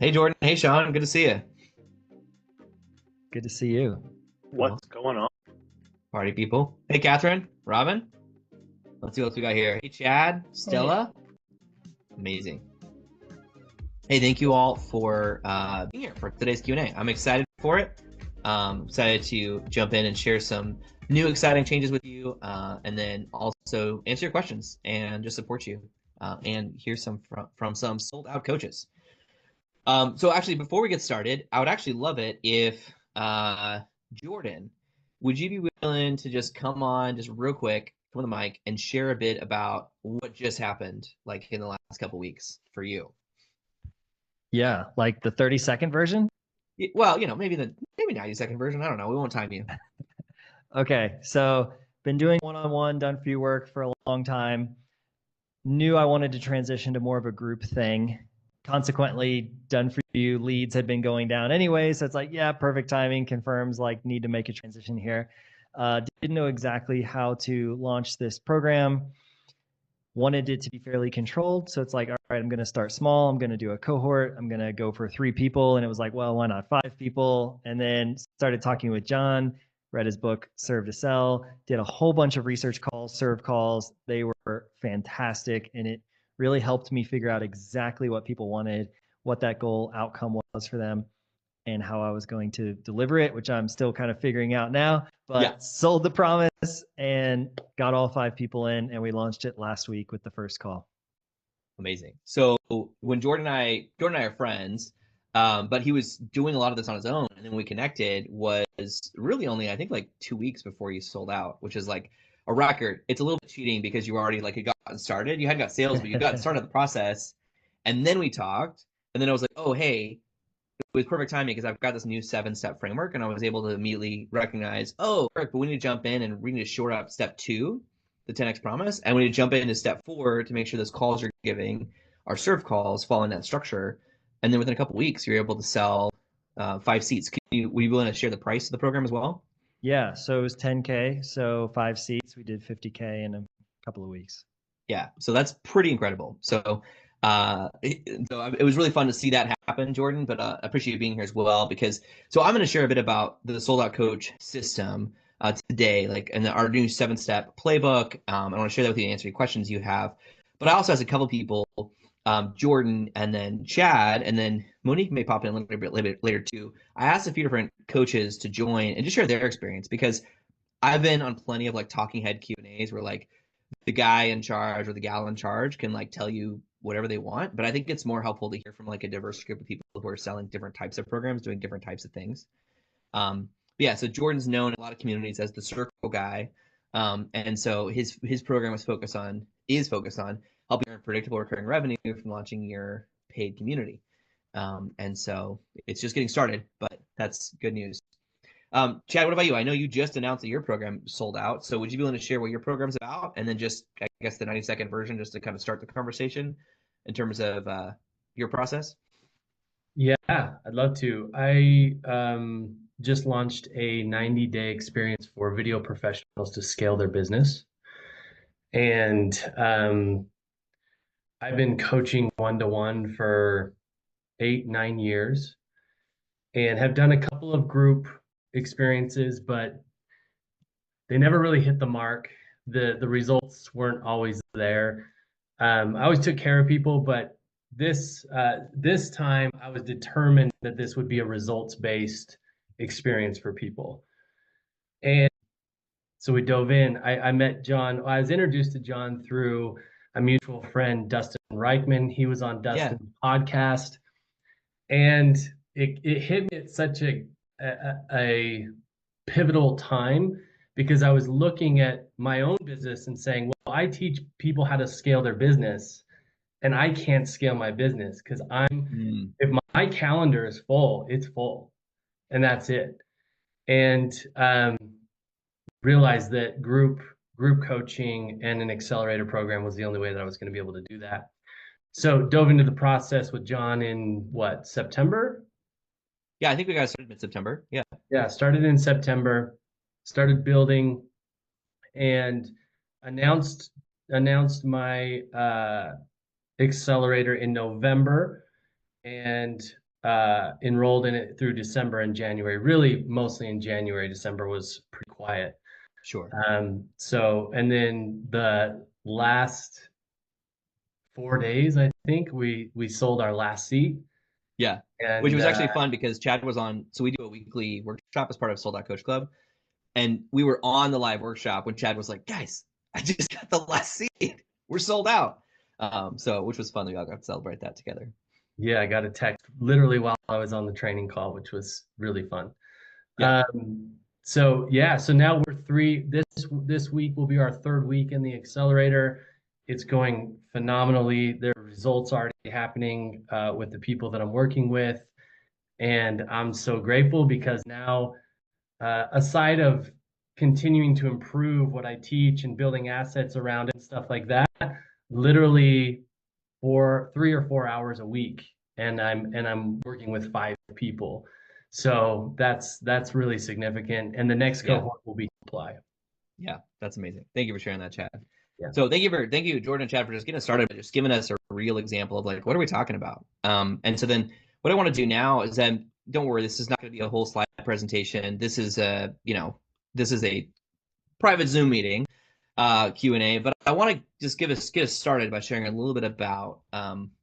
Hey Jordan, hey Sean, good to see you. Good to see you. Well, What's going on? party people. Hey Catherine, Robin, let's see what we got here. Hey Chad, Hey, Stella, amazing. Hey, thank you all for being here for today's Q&A. I'm excited for it. Excited to jump in and share some new exciting changes with you, and then also answer your questions and just support you, and hear some from some sold out coaches. So actually, before we get started, I would actually love it if Jordan, would you be willing to just come on just real quick, come on the mic, and share a bit about what just happened, like in the last couple weeks for you? Yeah, like the 30-second version. Well, maybe the 90-second version. I don't know. We won't time you. Okay, so been doing one-on-one, done few work for a long time. Knew I wanted to transition to more of a group thing. Consequently, done for you leads had been going down anyway, so it's like, yeah, perfect timing. Confirms like need to make a transition here. Didn't know exactly how to launch this program. Wanted it to be fairly controlled. So it's like, all right, I'm going to start small. I'm going to do a cohort. I'm going to go for 3 people. And it was like, well, why not 5 people? And then started talking with John, read his book, Serve to Sell, did a whole bunch of research calls, serve calls. They were fantastic. And it really helped me figure out exactly what people wanted, what that goal outcome was for them, and how I was going to deliver it, which I'm still kind of figuring out now, Yeah, but sold the promise and got all 5 people in, and we launched it last week with the first call. amazing. So when Jordan and I are friends, but he was doing a lot of this on his own, and then we connected was really only I think like 2 weeks before he sold out, which is like a record. It's a little bit cheating because you already like had gotten started. You hadn't got sales, but you got started the process, and then we talked, and then I was like, oh hey, it was perfect timing because I've got this new 7-step framework, and I was able to immediately recognize, oh, but we need to jump in and we need to shore up step two, the 10x promise, and we need to jump into step four to make sure those calls you're giving are serve calls, follow in that structure, and then within a couple of weeks, you're able to sell 5 seats. Were you willing to share the price of the program as well? Yeah, so it was 10K, so 5 seats. We did 50K in a couple of weeks. Yeah, so that's pretty incredible. So it was really fun to see that happen, Jordan. But I appreciate you being here as well because I'm going to share a bit about the Sold Out Coach system today, like in our new 7-step playbook. I want to share that with you and answer any questions you have. But I also asked a couple people, Jordan and then Chad, and then Monique may pop in a little bit later too. I asked a few different coaches to join and just share their experience because I've been on plenty of like talking head Q&As where like the guy in charge or the gal in charge can like tell you whatever they want. But I think it's more helpful to hear from like a diverse group of people who are selling different types of programs, doing different types of things. But yeah, so Jordan's known in a lot of communities as the circle guy. And so his program is focused on helping earn predictable recurring revenue from launching your paid community. And so it's just getting started, but that's good news. Chad, what about you? I know you just announced that your program sold out. So would you be willing to share what your program's about? And then just, I guess, the 90-second version just to kind of start the conversation in terms of your process? Yeah, I'd love to. I just launched a 90-day experience for video professionals to scale their business. And I've been coaching one-to-one for 8, 9 years and have done a couple of group experiences, but they never really hit the mark. The results weren't always there. I always took care of people, but this time I was determined that this would be a results-based experience for people. And so we dove in. I met John. I was introduced to John through a mutual friend, Dustin Reichman. He was on Yeah. Dustin's podcast, and it hit me at such a pivotal time because I was looking at my own business and saying, well, I teach people how to scale their business and I can't scale my business because Mm. if my calendar is full, it's full and that's it. And realized that group coaching and an accelerator program was the only way that I was going to be able to do that. So dove into the process with John in what, September? Yeah, I think we got started mid-September. Yeah. Yeah, started in September, started building and announced my accelerator in November, and enrolled in it through December and January. Really, mostly in January. December was pretty quiet. Sure. So, and then the last 4 days, I think we sold our last seat. Yeah. And Which was actually fun because Chad was on. So we do a weekly workshop as part of Sold Out Coach Club. And we were on the live workshop when Chad was like, guys, I just got the last seat. We're sold out. So which was fun. We all got to celebrate that together. yeah, I got a text literally while I was on the training call, which was really fun. Yeah. So yeah, so now we're this week will be our third week in the accelerator. It's going phenomenally. There are results already happening with the people that I'm working with. And I'm so grateful because now, aside of continuing to improve what I teach and building assets around it and stuff like that, literally for 3 or 4 hours a week, and I'm working with 5 people. So that's really significant. And the next Yeah. cohort will be supply. Yeah. That's amazing. Thank you for sharing that, Chad. Yeah. So thank you, Jordan and Chad, for just getting us started, but just giving us a real example of like, what are we talking about? And so then what I want to do now is then, don't worry, this is not going to be a whole slide presentation. This is this is a private Zoom meeting, Q&A, but I want to just get us started by sharing a little bit about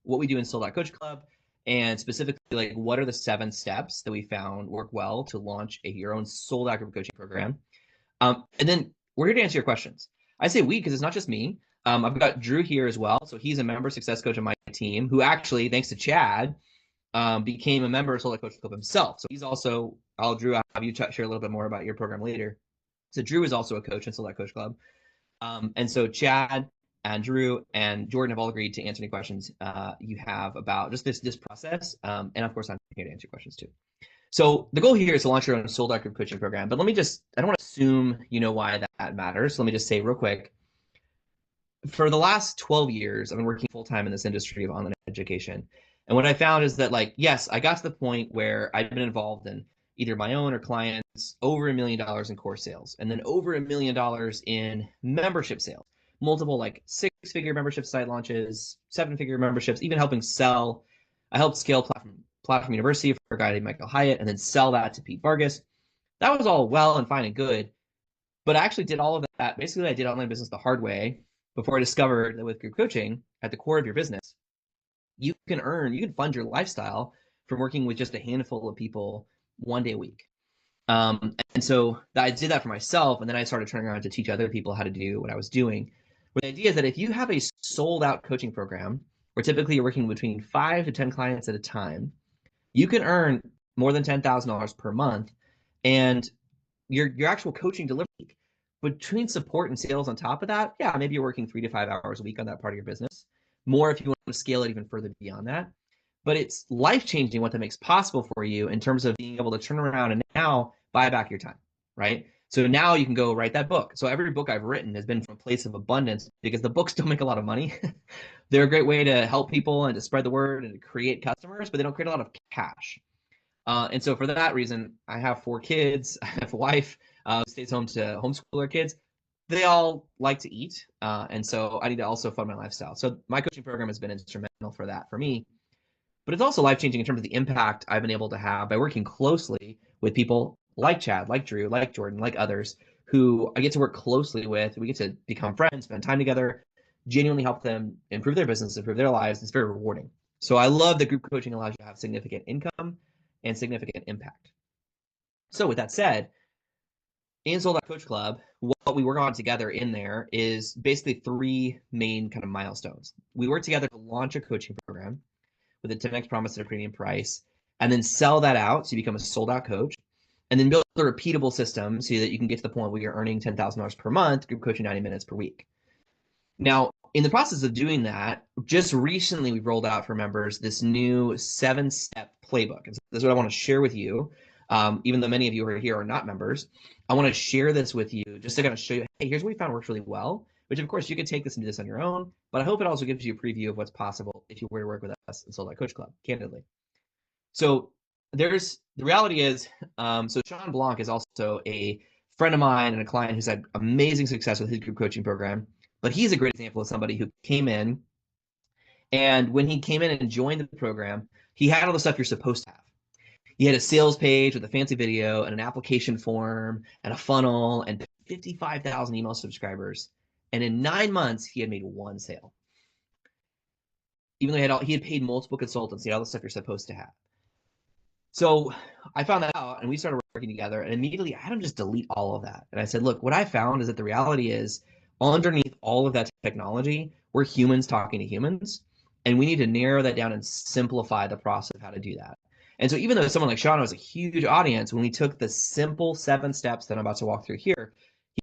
what we do in Sold Out Coach Club, and specifically like what are the 7 steps that we found work well to launch your own sold out group coaching program. And then we're here to answer your questions. I say we because it's not just me. I've got Drew here as well. So he's a member success coach on my team who actually, thanks to Chad, became a member of Sold Out Coach Club himself. So he's also, Drew, I'll have you share a little bit more about your program later. So Drew is also a coach in Sold Out Coach Club. And so Chad and Drew and Jordan have all agreed to answer any questions you have about just this process. And of course, I'm here to answer questions too. So the goal here is to launch your own sold out group coaching program. But I don't want to assume you know why that matters. So let me just say real quick. For the last 12 years, I've been working full-time in this industry of online education. And what I found is that, like, yes, I got to the point where I've been involved in either my own or clients over $1 million in course sales, and then over $1 million in membership sales, multiple like 6-figure membership site launches, 7-figure memberships, even helping sell. I helped scale Platform University for a guy named Michael Hyatt, and then sell that to Pete Vargas. That was all well and fine and good, but I actually did all of that. Basically, I did online business the hard way before I discovered that with group coaching at the core of your business, you can fund your lifestyle from working with just a handful of people 1 day a week. And so I did that for myself, and then I started turning around to teach other people how to do what I was doing. But the idea is that if you have a sold out coaching program, where typically you're working between 5 to 10 clients at a time, you can earn more than $10,000 per month, and your actual coaching delivery between support and sales on top of that, yeah, maybe you're working 3 to 5 hours a week on that part of your business. More if you want to scale it even further beyond that. But it's life-changing what that makes possible for you in terms of being able to turn around and now buy back your time, right? So now you can go write that book. So every book I've written has been from a place of abundance because the books don't make a lot of money. They're a great way to help people and to spread the word and to create customers, but they don't create a lot of cash. And so for that reason, I have 4 kids. I have a wife who stays home to homeschool her kids. They all like to eat. And so I need to also fund my lifestyle. So my coaching program has been instrumental for that for me. But it's also life-changing in terms of the impact I've been able to have by working closely with people like Chad, like Drew, like Jordan, like others who I get to work closely with. We get to become friends, spend time together, genuinely help them improve their business, improve their lives. It's very rewarding. So I love that group coaching allows you to have significant income and significant impact. So with that said, in Sold Out Coach Club, what we work on together in there is basically 3 main kind of milestones. We work together to launch a coaching program with a 10x promise at a premium price, and then sell that out so you become a sold out coach, and then build a repeatable system so that you can get to the point where you're earning $10,000 per month, group coaching 90 minutes per week. Now, in the process of doing that, just recently we've rolled out for members this new 7-step playbook. And so this is what I want to share with you. Even though many of you who are here are not members, I want to share this with you just to kind of show you, hey, here's what we found works really well, which of course you can take this and do this on your own, but I hope it also gives you a preview of what's possible if you were to work with us in Sold Out Coach Club, candidly. So the reality is, so Sean Blanc is also a friend of mine and a client who's had amazing success with his group coaching program, but he's a great example of somebody who came in, and when he came in and joined the program, he had all the stuff you're supposed to have. He had a sales page with a fancy video and an application form and a funnel and 55,000 email subscribers. And in 9 months, he had made one sale. Even though he had paid multiple consultants, he had all the stuff you're supposed to have. So I found that out and we started working together, and immediately I had him just delete all of that. And I said, look, what I found is that the reality is underneath all of that technology, we're humans talking to humans, and we need to narrow that down and simplify the process of how to do that. And so even though someone like Sean was a huge audience, when we took the simple 7 steps that I'm about to walk through here,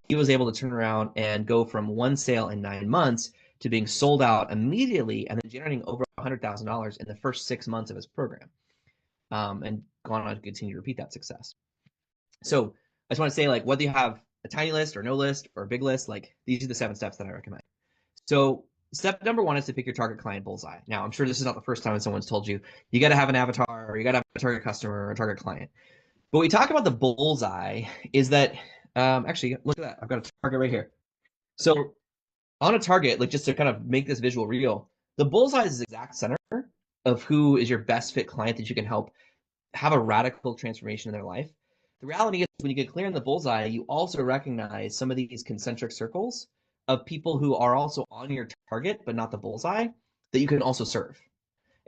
he was able to turn around and go from one sale in 9 months to being sold out immediately and then generating over $100,000 in the first 6 months of his program, and gone on to continue to repeat that success. So I just want to say, like, whether you have a tiny list or no list or a big list, like, these are the 7 steps that I recommend. So step number 1 is to pick your target client bullseye. Now, I'm sure this is not the first time someone's told you, you got to have an avatar, or you got to have a target customer or a target client. But we talk about the bullseye is that, actually, look at that. I've got a target right here. So on a target, like, just to kind of make this visual real, the bullseye is the exact center of who is your best fit client that you can help have a radical transformation in their life. The reality is, when you get clear in the bullseye, you also recognize some of these concentric circles of people who are also on your target, but not the bullseye, that you can also serve.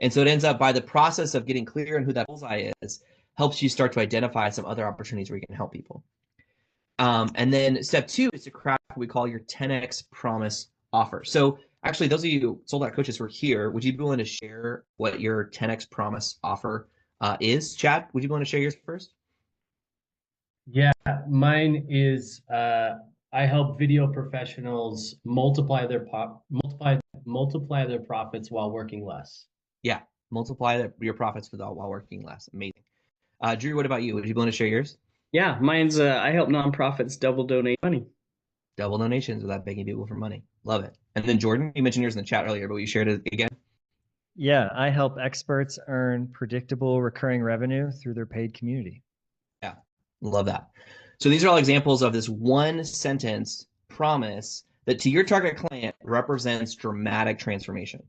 And so it ends up, by the process of getting clear on who that bullseye is, helps you start to identify some other opportunities where you can help people. And then step 2 is to craft what we call your 10x promise offer. So actually, those of you sold out coaches who are here, would you be willing to share what your 10x promise offer is? Chad, would you be willing to share yours first? Yeah, mine is I help video professionals multiply their profits while working less. Yeah, multiply your profits while working less. Amazing. Drew, what about you? Would you be willing to share yours? Yeah, mine's I help nonprofits double donate money. Double donations without begging people for money. Love it. And then Jordan, you mentioned yours in the chat earlier, but you shared it again. Yeah, I help experts earn predictable recurring revenue through their paid community. Yeah, love that. So these are all examples of this one sentence promise that to your target client represents dramatic transformation,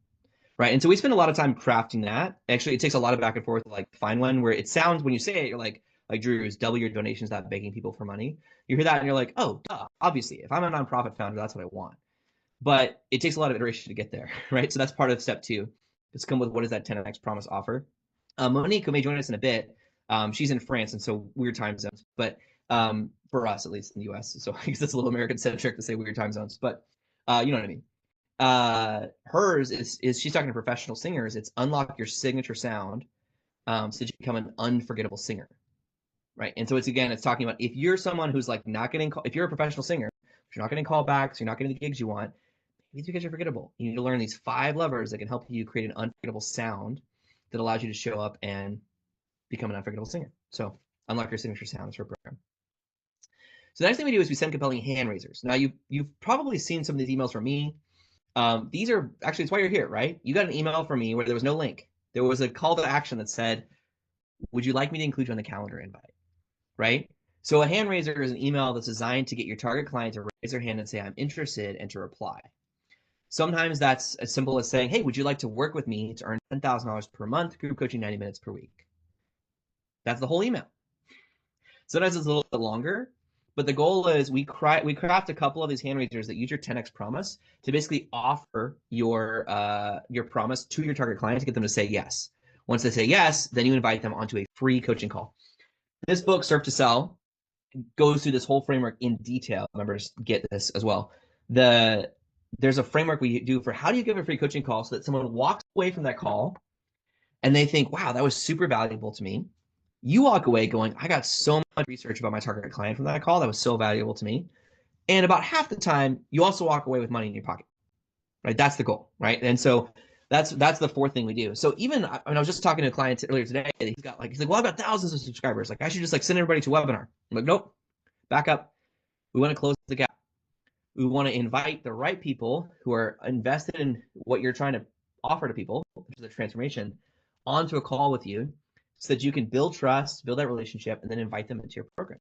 right? And so we spend a lot of time crafting that. Actually, it takes a lot of back and forth to, like, find one where it sounds, when you say it, you're like Drew's, double your donations without begging people for money. You hear that and you're like, oh, duh, obviously, if I'm a nonprofit founder, that's what I want. But it takes a lot of iteration to get there, right? So that's part of step 2. Let's come with, what is that 10x promise offer? Monique, who may join us in a bit, she's in France, and so weird time zones. But for us, at least in the US, so I guess it's a little American-centric to say weird time zones. But you know what I mean. Hers is she's talking to professional singers. It's unlock your signature sound, so that you become an unforgettable singer, right? And so it's talking about, if you're someone who's like not getting, if you're a professional singer, if you're not getting callbacks, you're not getting the gigs you want, maybe it's because you're forgettable. You need to learn these 5 levers that can help you create an unforgettable sound that allows you to show up and become an unforgettable singer. So unlock your signature sound is her program. So the next thing we do is we send compelling hand raisers. Now you've probably seen some of these emails from me. These are actually, it's why you're here, right? You got an email from me where there was no link. There was a call to action that said, would you like me to include you on the calendar invite, right? So a hand raiser is an email that's designed to get your target client to raise their hand and say, I'm interested, and to reply. Sometimes that's as simple as saying, hey, would you like to work with me to earn $10,000 per month, group coaching 90 minutes per week? That's the whole email. Sometimes it's a little bit longer, but the goal is we craft a couple of these hand raisers that use your 10x promise to basically offer your promise to your target client to get them to say yes. Once they say yes, then you invite them onto a free coaching call. This book, Serve to Sell, goes through this whole framework in detail. Members get this as well. There's a framework we do for how do you give a free coaching call so that someone walks away from that call and they think, wow, that was super valuable to me. You walk away going, I got so much research about my target client from that call. That was so valuable to me. And about half the time, you also walk away with money in your pocket, right? That's the goal, right? And so that's the 4th thing we do. So even, I was just talking to a client earlier today. He's like, well, I've got thousands of subscribers. Like, I should just like send everybody to a webinar. I'm like, nope, back up. We want to close the gap. We want to invite the right people who are invested in what you're trying to offer to people, which is a transformation, onto a call with you so that you can build trust, build that relationship, and then invite them into your program.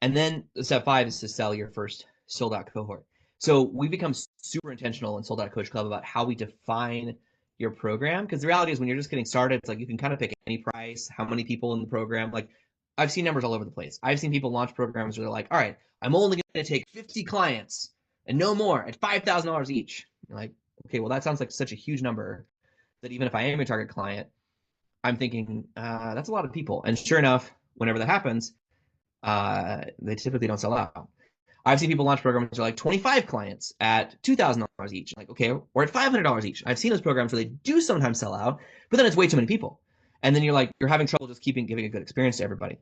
And then step 5 is to sell your first sold out cohort. So we become super intentional in Sold Out Coach Club about how we define your program, because the reality is when you're just getting started, it's like you can kind of pick any price, how many people in the program. Like I've seen numbers all over the place. I've seen people launch programs where they're like, all right, I'm only going to take 50 clients and no more at $5,000 each. You're like, okay, well, that sounds like such a huge number that even if I am your target client, I'm thinking that's a lot of people. And sure enough, whenever that happens, they typically don't sell out. I've seen people launch programs that are like 25 clients at $2,000 each. Like, okay, or at $500 each. I've seen those programs where they do sometimes sell out, but then it's way too many people. And then you're having trouble just giving a good experience to everybody.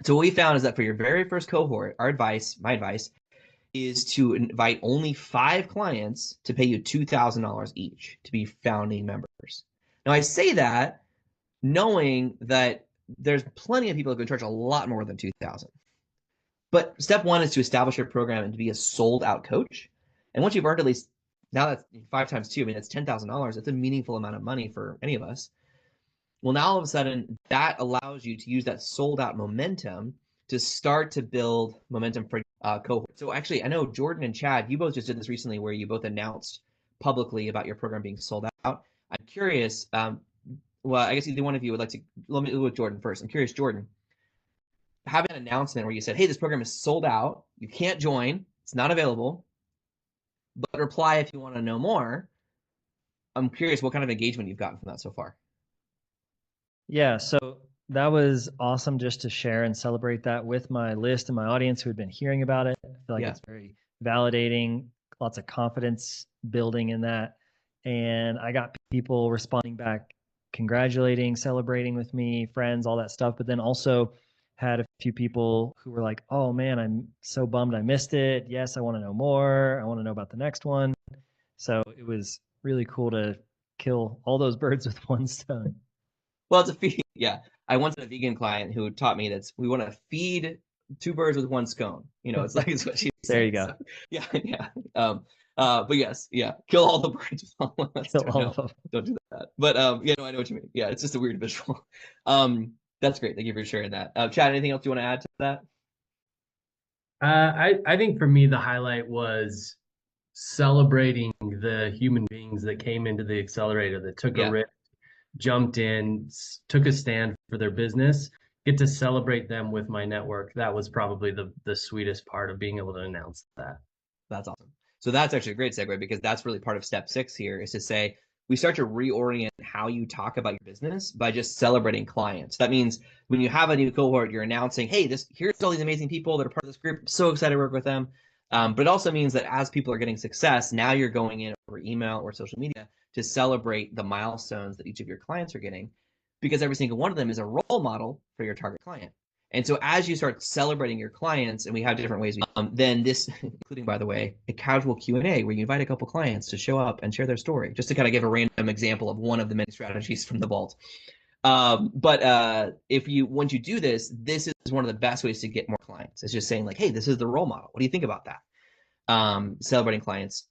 So what we found is that for your very first cohort, my advice is to invite only 5 clients to pay you $2,000 each to be founding members. Now I say that knowing that there's plenty of people who can charge a lot more than $2,000. But step one is to establish your program and to be a sold out coach. And once you've earned at least, now that's 5 times 2, I mean, that's $10,000. That's a meaningful amount of money for any of us. Well, now all of a sudden that allows you to use that sold out momentum to start to build momentum for cohort. So actually, I know Jordan and Chad, you both just did this recently where you both announced publicly about your program being sold out. I'm curious, well, I guess either one of you would like to, let me go with Jordan first. I'm curious, Jordan, having an announcement where you said, hey, this program is sold out, you can't join, it's not available, but reply if you want to know more. I'm curious what kind of engagement you've gotten from that so far. Yeah, so that was awesome just to share and celebrate that with my list and my audience who had been hearing about it. I feel like it's very validating, lots of confidence building in that. And I got people responding back, congratulating, celebrating with me, friends, all that stuff. But then also had a few people who were like, oh man, I'm so bummed I missed it. Yes, I want to know more. I want to know about the next one. So it was really cool to kill all those birds with one stone. Well, it's a feed. Yeah. I once had a vegan client who taught me that we want to feed 2 birds with 1 scone. It's like, it's what she said. There you go. So, yeah. Yeah. But yes, yeah. Kill all the birds with one stone. All of them. Don't do that. But yeah, no, I know what you mean. Yeah. It's just a weird visual. That's great. Thank you for sharing that. Chad, anything else you want to add to that? I think for me, the highlight was celebrating the human beings that came into the accelerator, that took a risk, jumped in, took a stand for their business. Get to celebrate them with my network. That was probably the sweetest part of being able to announce that. That's awesome. So that's actually a great segue, because that's really part of step 6 here, is to say we start to reorient how you talk about your business by just celebrating clients. That means when you have a new cohort, you're announcing, hey, here's all these amazing people that are part of this group. I'm so excited to work with them. But it also means that as people are getting success, now you're going in over email or social media to celebrate the milestones that each of your clients are getting, because every single one of them is a role model for your target client. And so as you start celebrating your clients, and we have different ways, then this, including, by the way, a casual Q&A where you invite a couple clients to show up and share their story, just to kind of give a random example of one of the many strategies from the vault. But once you do this, this is one of the best ways to get more clients. It's just saying like, hey, this is the role model. What do you think about that? Celebrating clients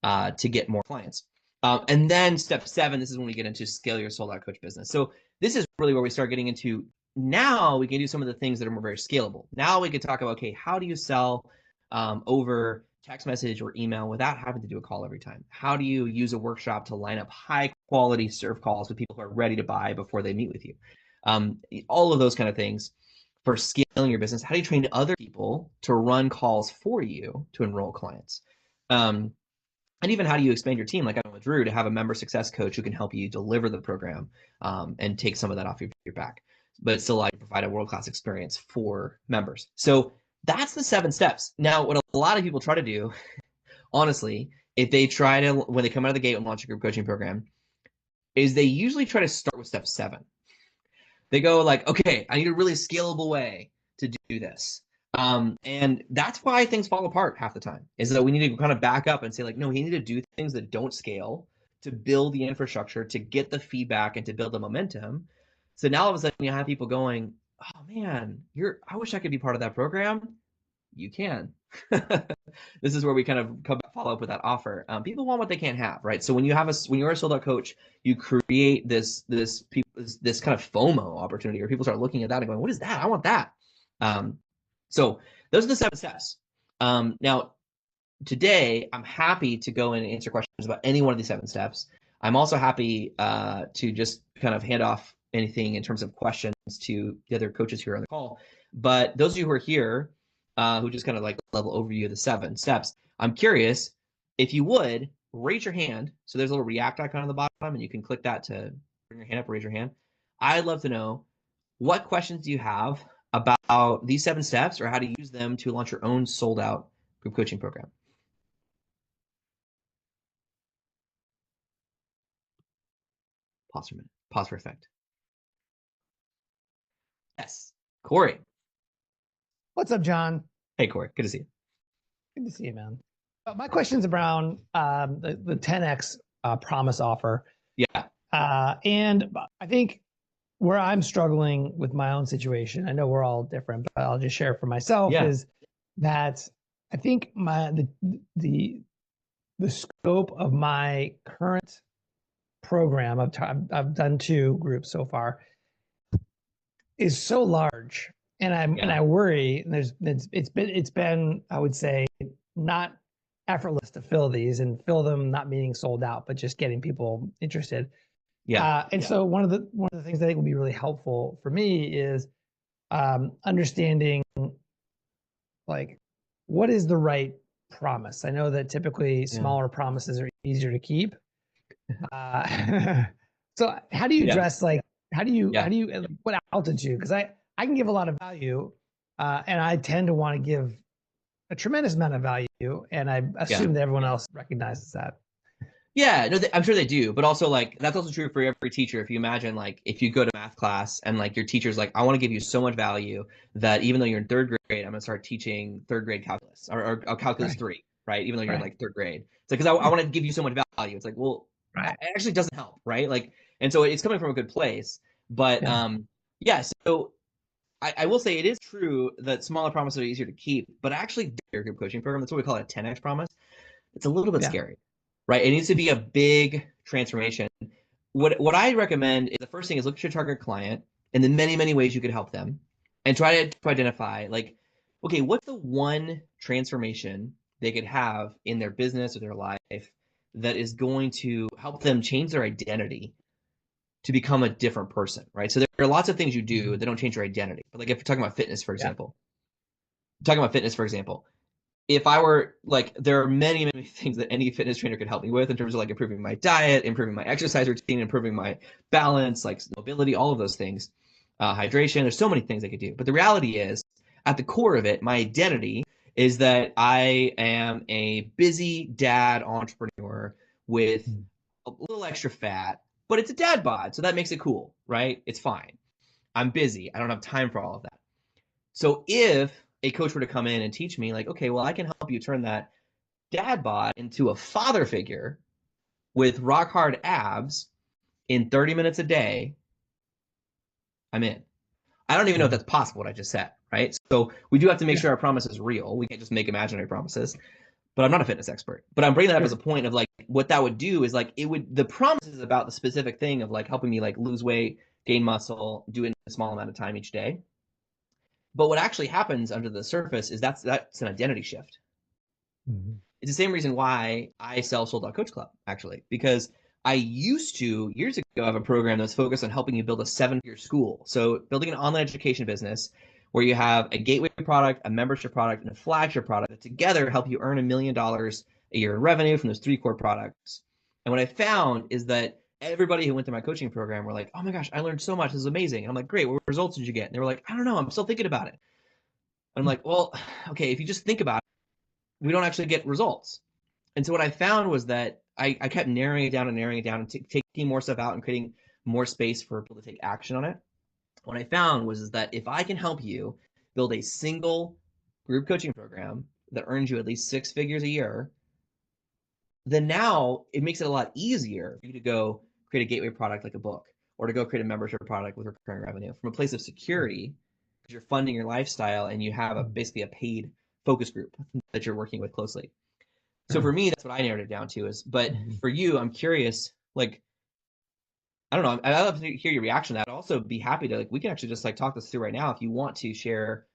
to get more clients. And then step 7, this is when we get into scale your sold out coach business. So this is really where we start getting into, now we can do some of the things that are more very scalable. Now we can talk about, okay, how do you sell over text message or email without having to do a call every time? How do you use a workshop to line up high quality serve calls with people who are ready to buy before they meet with you? All of those kind of things for scaling your business. How do you train other people to run calls for you to enroll clients? And even how do you expand your team, like I know with Drew, to have a member success coach who can help you deliver the program and take some of that off your back, but still allow you to provide a world-class experience for members. So that's the 7 steps. Now, what a lot of people try to do, honestly, if they try to, when they come out of the gate and launch a group coaching program, is they usually try to start with step 7. They go like, okay, I need a really scalable way to do this. And that's why things fall apart half the time, is that we need to kind of back up and say like, no, we need to do things that don't scale to build the infrastructure, to get the feedback and to build the momentum. So now all of a sudden you have people going, oh man, I wish I could be part of that program. You can. This is where we kind of follow up with that offer. People want what they can't have, right? So when you're a sold out coach, you create this kind of FOMO opportunity where people start looking at that and going, what is that? I want that. So those are the 7 steps. Now, today, I'm happy to go in and answer questions about any one of these 7 steps. I'm also happy to just kind of hand off anything in terms of questions to the other coaches here on the call. But those of you who are here, who just kind of like level overview of the 7 steps, I'm curious if you would raise your hand. So there's a little react icon on the bottom, and you can click that to bring your hand up, raise your hand. I'd love to know, what questions do you have about these 7 steps, or how to use them to launch your own sold out group coaching program? Pause for a minute. Pause for effect. Yes. Corey. What's up, John? Hey, Corey. Good to see you. Good to see you, man. My question's around the 10x promise offer. Yeah. And I think where I'm struggling with my own situation, I know we're all different, but I'll just share for myself, is that I think the scope of my current program, I've done 2 groups so far, is so large, and I worry. And it's been I would say not effortless to fill these, and fill them not meaning sold out, but just getting people interested. So one of the things that I think will be really helpful for me is understanding, like, what is the right promise. I know that typically smaller promises are easier to keep. So how do you address, like, how do you what altitude? Because I can give a lot of value, and I tend to want to give a tremendous amount of value, and I assume that everyone else recognizes that. Yeah, no, I'm sure they do, but also, like, that's also true for every teacher. If you imagine, like, if you go to math class and like your teacher's like, I want to give you so much value that even though you're in 3rd grade, I'm gonna start teaching 3rd grade calculus or calculus 3, right? Even though you're in like 3rd grade, it's like, because I want to give you so much value. It's like, well, it actually doesn't help, right? Like, and so it's coming from a good place, but so I will say it is true that smaller promises are easier to keep, but actually your group coaching program, that's what we call it, a 10x promise. It's a little bit scary, right? It needs to be a big transformation. What I recommend is, the first thing is, look at your target client and the many, many ways you could help them, and try to identify, like, okay, what's the one transformation they could have in their business or their life that is going to help them change their identity to become a different person, right? So there are lots of things you do that don't change your identity. But like, if you're talking about fitness, for example, if I were like, there are many, many things that any fitness trainer could help me with in terms of like improving my diet, improving my exercise routine, improving my balance, like mobility, all of those things, hydration. There's so many things I could do. But the reality is, at the core of it, my identity is that I am a busy dad entrepreneur with a little extra fat, but it's a dad bod, so that makes it cool, right? It's fine. I'm busy. I don't have time for all of that. So if a coach were to come in and teach me, like, okay, well, I can help you turn that dad bod into a father figure with rock hard abs in 30 minutes a day, I'm in. I don't even know if that's possible, what I just said, right? So we do have to make sure our promise is real. We can't just make imaginary promises. But I'm not a fitness expert. But I'm bringing that up as a point of, like, what that would do is, like, the promise is about the specific thing of like helping me like lose weight, gain muscle, do it in a small amount of time each day. But what actually happens under the surface is that's an identity shift. It's the same reason why I sell Sold Out Coach Club, actually, because I used to, years ago, have a program that's focused on helping you build a 7-figure school. So building an online education business where you have a gateway product, a membership product, and a flagship product that together help you earn $1 million a year in revenue from those 3 core products. And what I found is that everybody who went through my coaching program were like, oh my gosh, I learned so much. This is amazing. And I'm like, great. What results did you get? And they were like, I don't know. I'm still thinking about it. And I'm like, well, okay, if you just think about it, we don't actually get results. And so what I found was that I kept narrowing it down and taking more stuff out and creating more space for people to take action on it. What I found was that if I can help you build a single group coaching program that earns you at least 6 figures a year, then now it makes it a lot easier for you to go create a gateway product like a book, or to go create a membership product with recurring revenue from a place of security, because you're funding your lifestyle and you have basically a paid focus group that you're working with closely. So for me, that's what I narrowed it down to is, but for you, I'm curious, like, I don't know, I'd love to hear your reaction to that. I'd also be happy to, like, we can actually just like talk this through right now if you want to share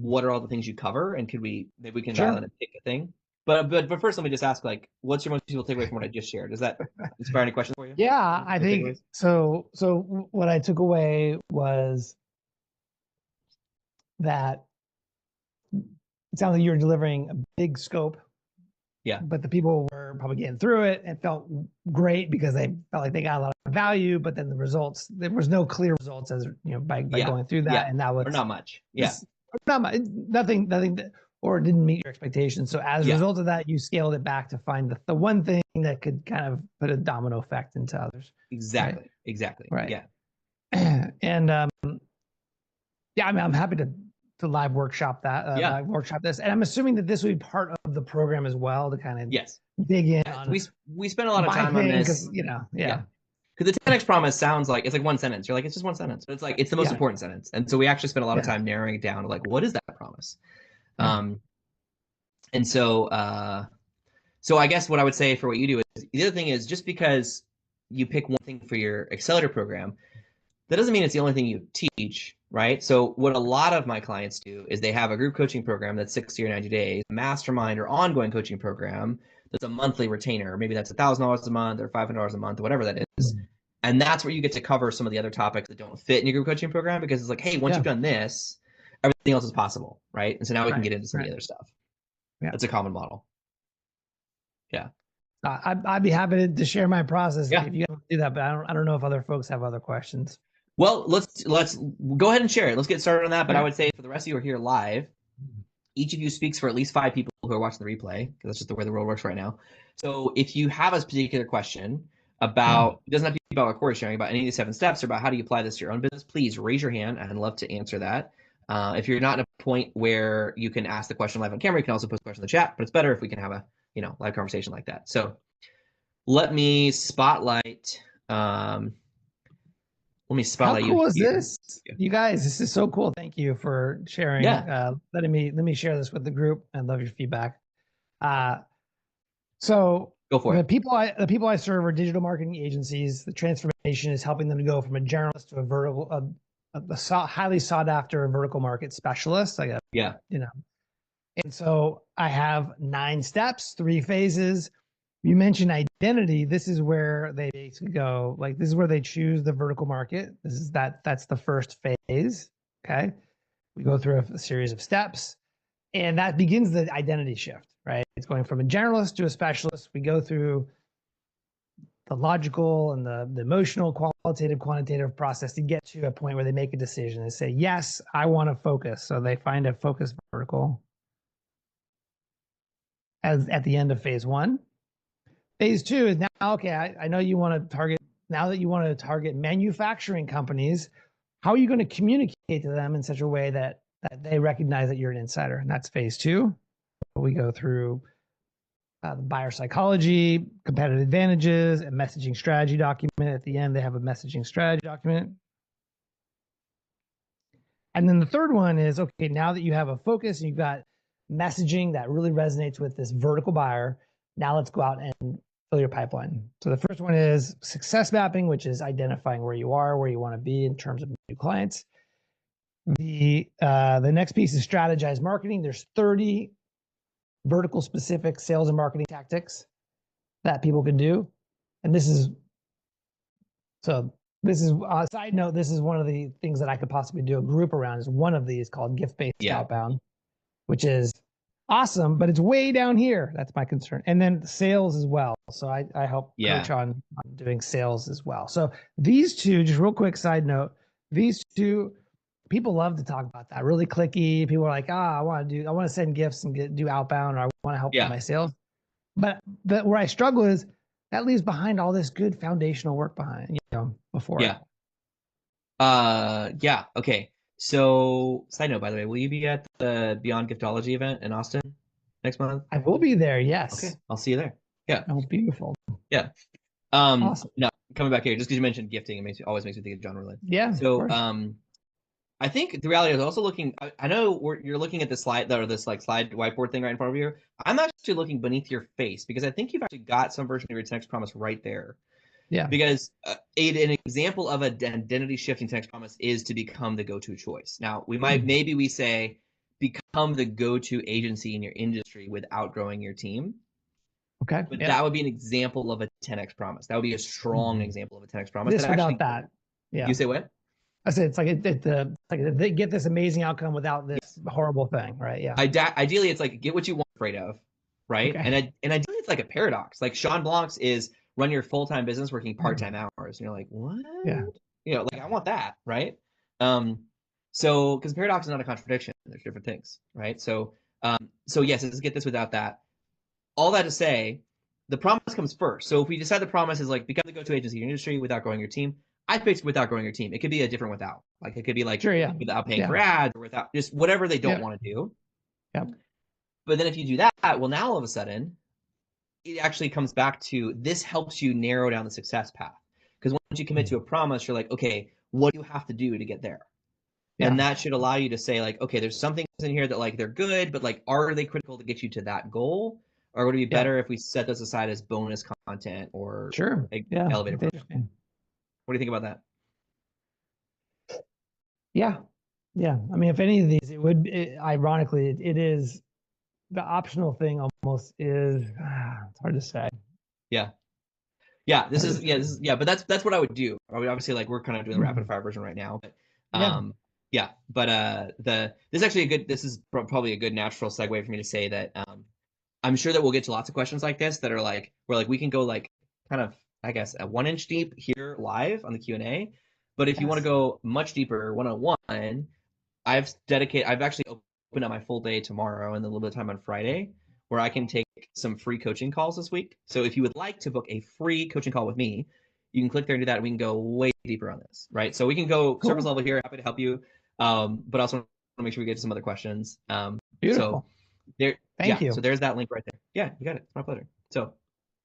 what are all the things you cover, and maybe we can dial in and pick a thing. But first, let me just ask, like, what's your most useful takeaway from what I just shared? Does that inspire any questions for you? Yeah, I think Takeaways? so. So what I took away was that it sounds like you're delivering a big scope, Yeah. but the people were probably getting through it and felt great because they felt like they got a lot of value. But then the results, there was no clear results as by going through that, Yeah. and that was Or not much. Yeah. not much, nothing, or it didn't meet your expectations. So as a Yeah. result of that, you scaled it back to find the one thing that could kind of put a domino effect into others. Exactly. Right. Exactly. Right. Yeah. And yeah, I mean, I'm happy to live workshop that, Yeah. live workshop this, and I'm assuming that this will be part of the program as well to kind of Yes. dig in Yeah, on we spent a lot of my time on thing, this. because yeah. Because the 10x promise sounds like it's like one sentence. You're like, it's just one sentence, but it's like it's the most important sentence. And so we actually spent a lot of time narrowing it down to like, what is that promise? And so so I guess what I would say for what you do is the other thing is, just because you pick one thing for your accelerator program, that doesn't mean it's the only thing you teach, right? So what a lot of my clients do is they have a group coaching program that's 60 or 90 days, a mastermind or ongoing coaching program that's a monthly retainer. Maybe that's $1,000 a month or $500 a month or whatever that is. And that's where you get to cover some of the other topics that don't fit in your group coaching program, because it's like, hey, once you've done this, everything else is possible, right? And so now we can get into some of the other stuff. Yeah. That's a common model. Yeah. I'd be happy to share my process Yeah. if you guys do that, but I don't know if other folks have other questions. Well, let's go ahead and share it. Let's get started on that. But I would say for the rest of you who are here live, each of you speaks for at least 5 people who are watching the replay, because that's just the way the world works right now. So if you have a particular question about, it doesn't have to be about what Corey's sharing, about any of the 7 steps or about how do you apply this to your own business, please raise your hand. I'd love to answer that. If you're not in a point where you can ask the question live on camera, you can also post a question in the chat, but it's better if we can have a live conversation like that. So let me spotlight. Let me spotlight you. How cool is this? You guys, this is so cool. Thank you for sharing. Let me share this with the group. I love your feedback. So go for it. The people I serve are digital marketing agencies. The transformation is helping them to go from a generalist to a vertical, a highly sought after vertical market specialist. And so I have 9 steps, 3 phases. You mentioned identity. This is where they basically go, like, this is where they choose the vertical market. That's the first phase. Okay. We go through a series of steps, and that begins the identity shift, right? It's going from a generalist to a specialist. We go through the logical and the emotional, qualitative, quantitative process to get to a point where they make a decision and say, yes, I want to focus. So they find a focus vertical at the end of phase 1. Phase 2 is now, okay, I know you want to target, now that you want to target manufacturing companies, how are you going to communicate to them in such a way that they recognize that you're an insider? And that's phase 2. We go through the buyer psychology, competitive advantages, and messaging strategy document. At the end, they have a messaging strategy document. And then the third one is, okay, now that you have a focus and you've got messaging that really resonates with this vertical buyer, now let's go out and fill your pipeline. So the first one is success mapping, which is identifying where you are, where you want to be in terms of new clients. The next piece is strategize marketing. There's 30 vertical specific sales and marketing tactics that people can do. And this is a side note, this is one of the things that I could possibly do a group around, is one of these called gift-based outbound, which is awesome, but it's way down here. That's my concern. And then sales as well. So I help coach on doing sales as well. So these 2, just real quick side note, these 2, people love to talk about that. Really clicky. People are like, I want to send gifts and do outbound, or I want to help with my sales. But where I struggle is that leaves behind all this good foundational work before. Okay. So, side note, by the way, will you be at the Beyond Giftology event in Austin next month? I will be there. Yes. Okay, I'll see you there. Yeah. Oh, beautiful. Yeah. Awesome. No, coming back here, just because you mentioned gifting, it always makes me think of John Ruhlin. Yeah. So, I think the reality is also looking. I know you're looking at the slide, or this like slide whiteboard thing right in front of you. I'm actually looking beneath your face, because I think you've actually got some version of your 10x promise right there. Yeah. Because an example of an identity shifting 10x promise is to become the go-to choice. Now, maybe we say, become the go-to agency in your industry without growing your team. Okay. But Yeah. that would be an example of a 10x promise. That would be a strong example of a 10x promise. This that without actually, that. Yeah. You say what? I said it's like they get this amazing outcome without this horrible thing, right? Yeah. Ideally, it's like get what you want, afraid of, right? Okay. And ideally, it's like a paradox. Like Sean Blanc's is run your full-time business working part-time hours, and you're like, what? Yeah. You know, like I want that, right? So because paradox is not a contradiction, there's different things, right? So yes, let's get this without that. All that to say, the promise comes first. So if we decide the promise is like become the go-to agency in your industry without growing your team, I picked without growing your team. It could be a different without. Like it could be like Sure, yeah. without paying for ads or without just whatever they don't want to do. Yeah. But then if you do that, well, now all of a sudden, it actually comes back to this helps you narrow down the success path. Because once you commit to a promise, you're like, okay, what do you have to do to get there? Yeah. And that should allow you to say like, okay, there's some things in here that like they're good, but like, are they critical to get you to that goal? Or would it be better if we set those aside as bonus content or Sure. Yeah. elevator program? What do you think about that? Yeah. Yeah. I mean, if any of these, ironically, it is the optional thing almost is, it's hard to say. Yeah. Yeah. This is, but that's what I would do. I would obviously like, we're kind of doing the rapid fire version right now, but this is probably a good natural segue for me to say that, I'm sure that we'll get to lots of questions like this that are like, where like we can go like kind of, I guess, a 1 inch deep here live on the Q&A. But if you want to go much deeper one-on-one, I've actually opened up my full day tomorrow and a little bit of time on Friday where I can take some free coaching calls this week. So if you would like to book a free coaching call with me, you can click there and do that. And we can go way deeper on this, right? So we can go surface level here. Happy to help you. But also want to make sure we get to some other questions. Beautiful. So Thank you. So there's that link right there. Yeah, you got it. It's my pleasure. So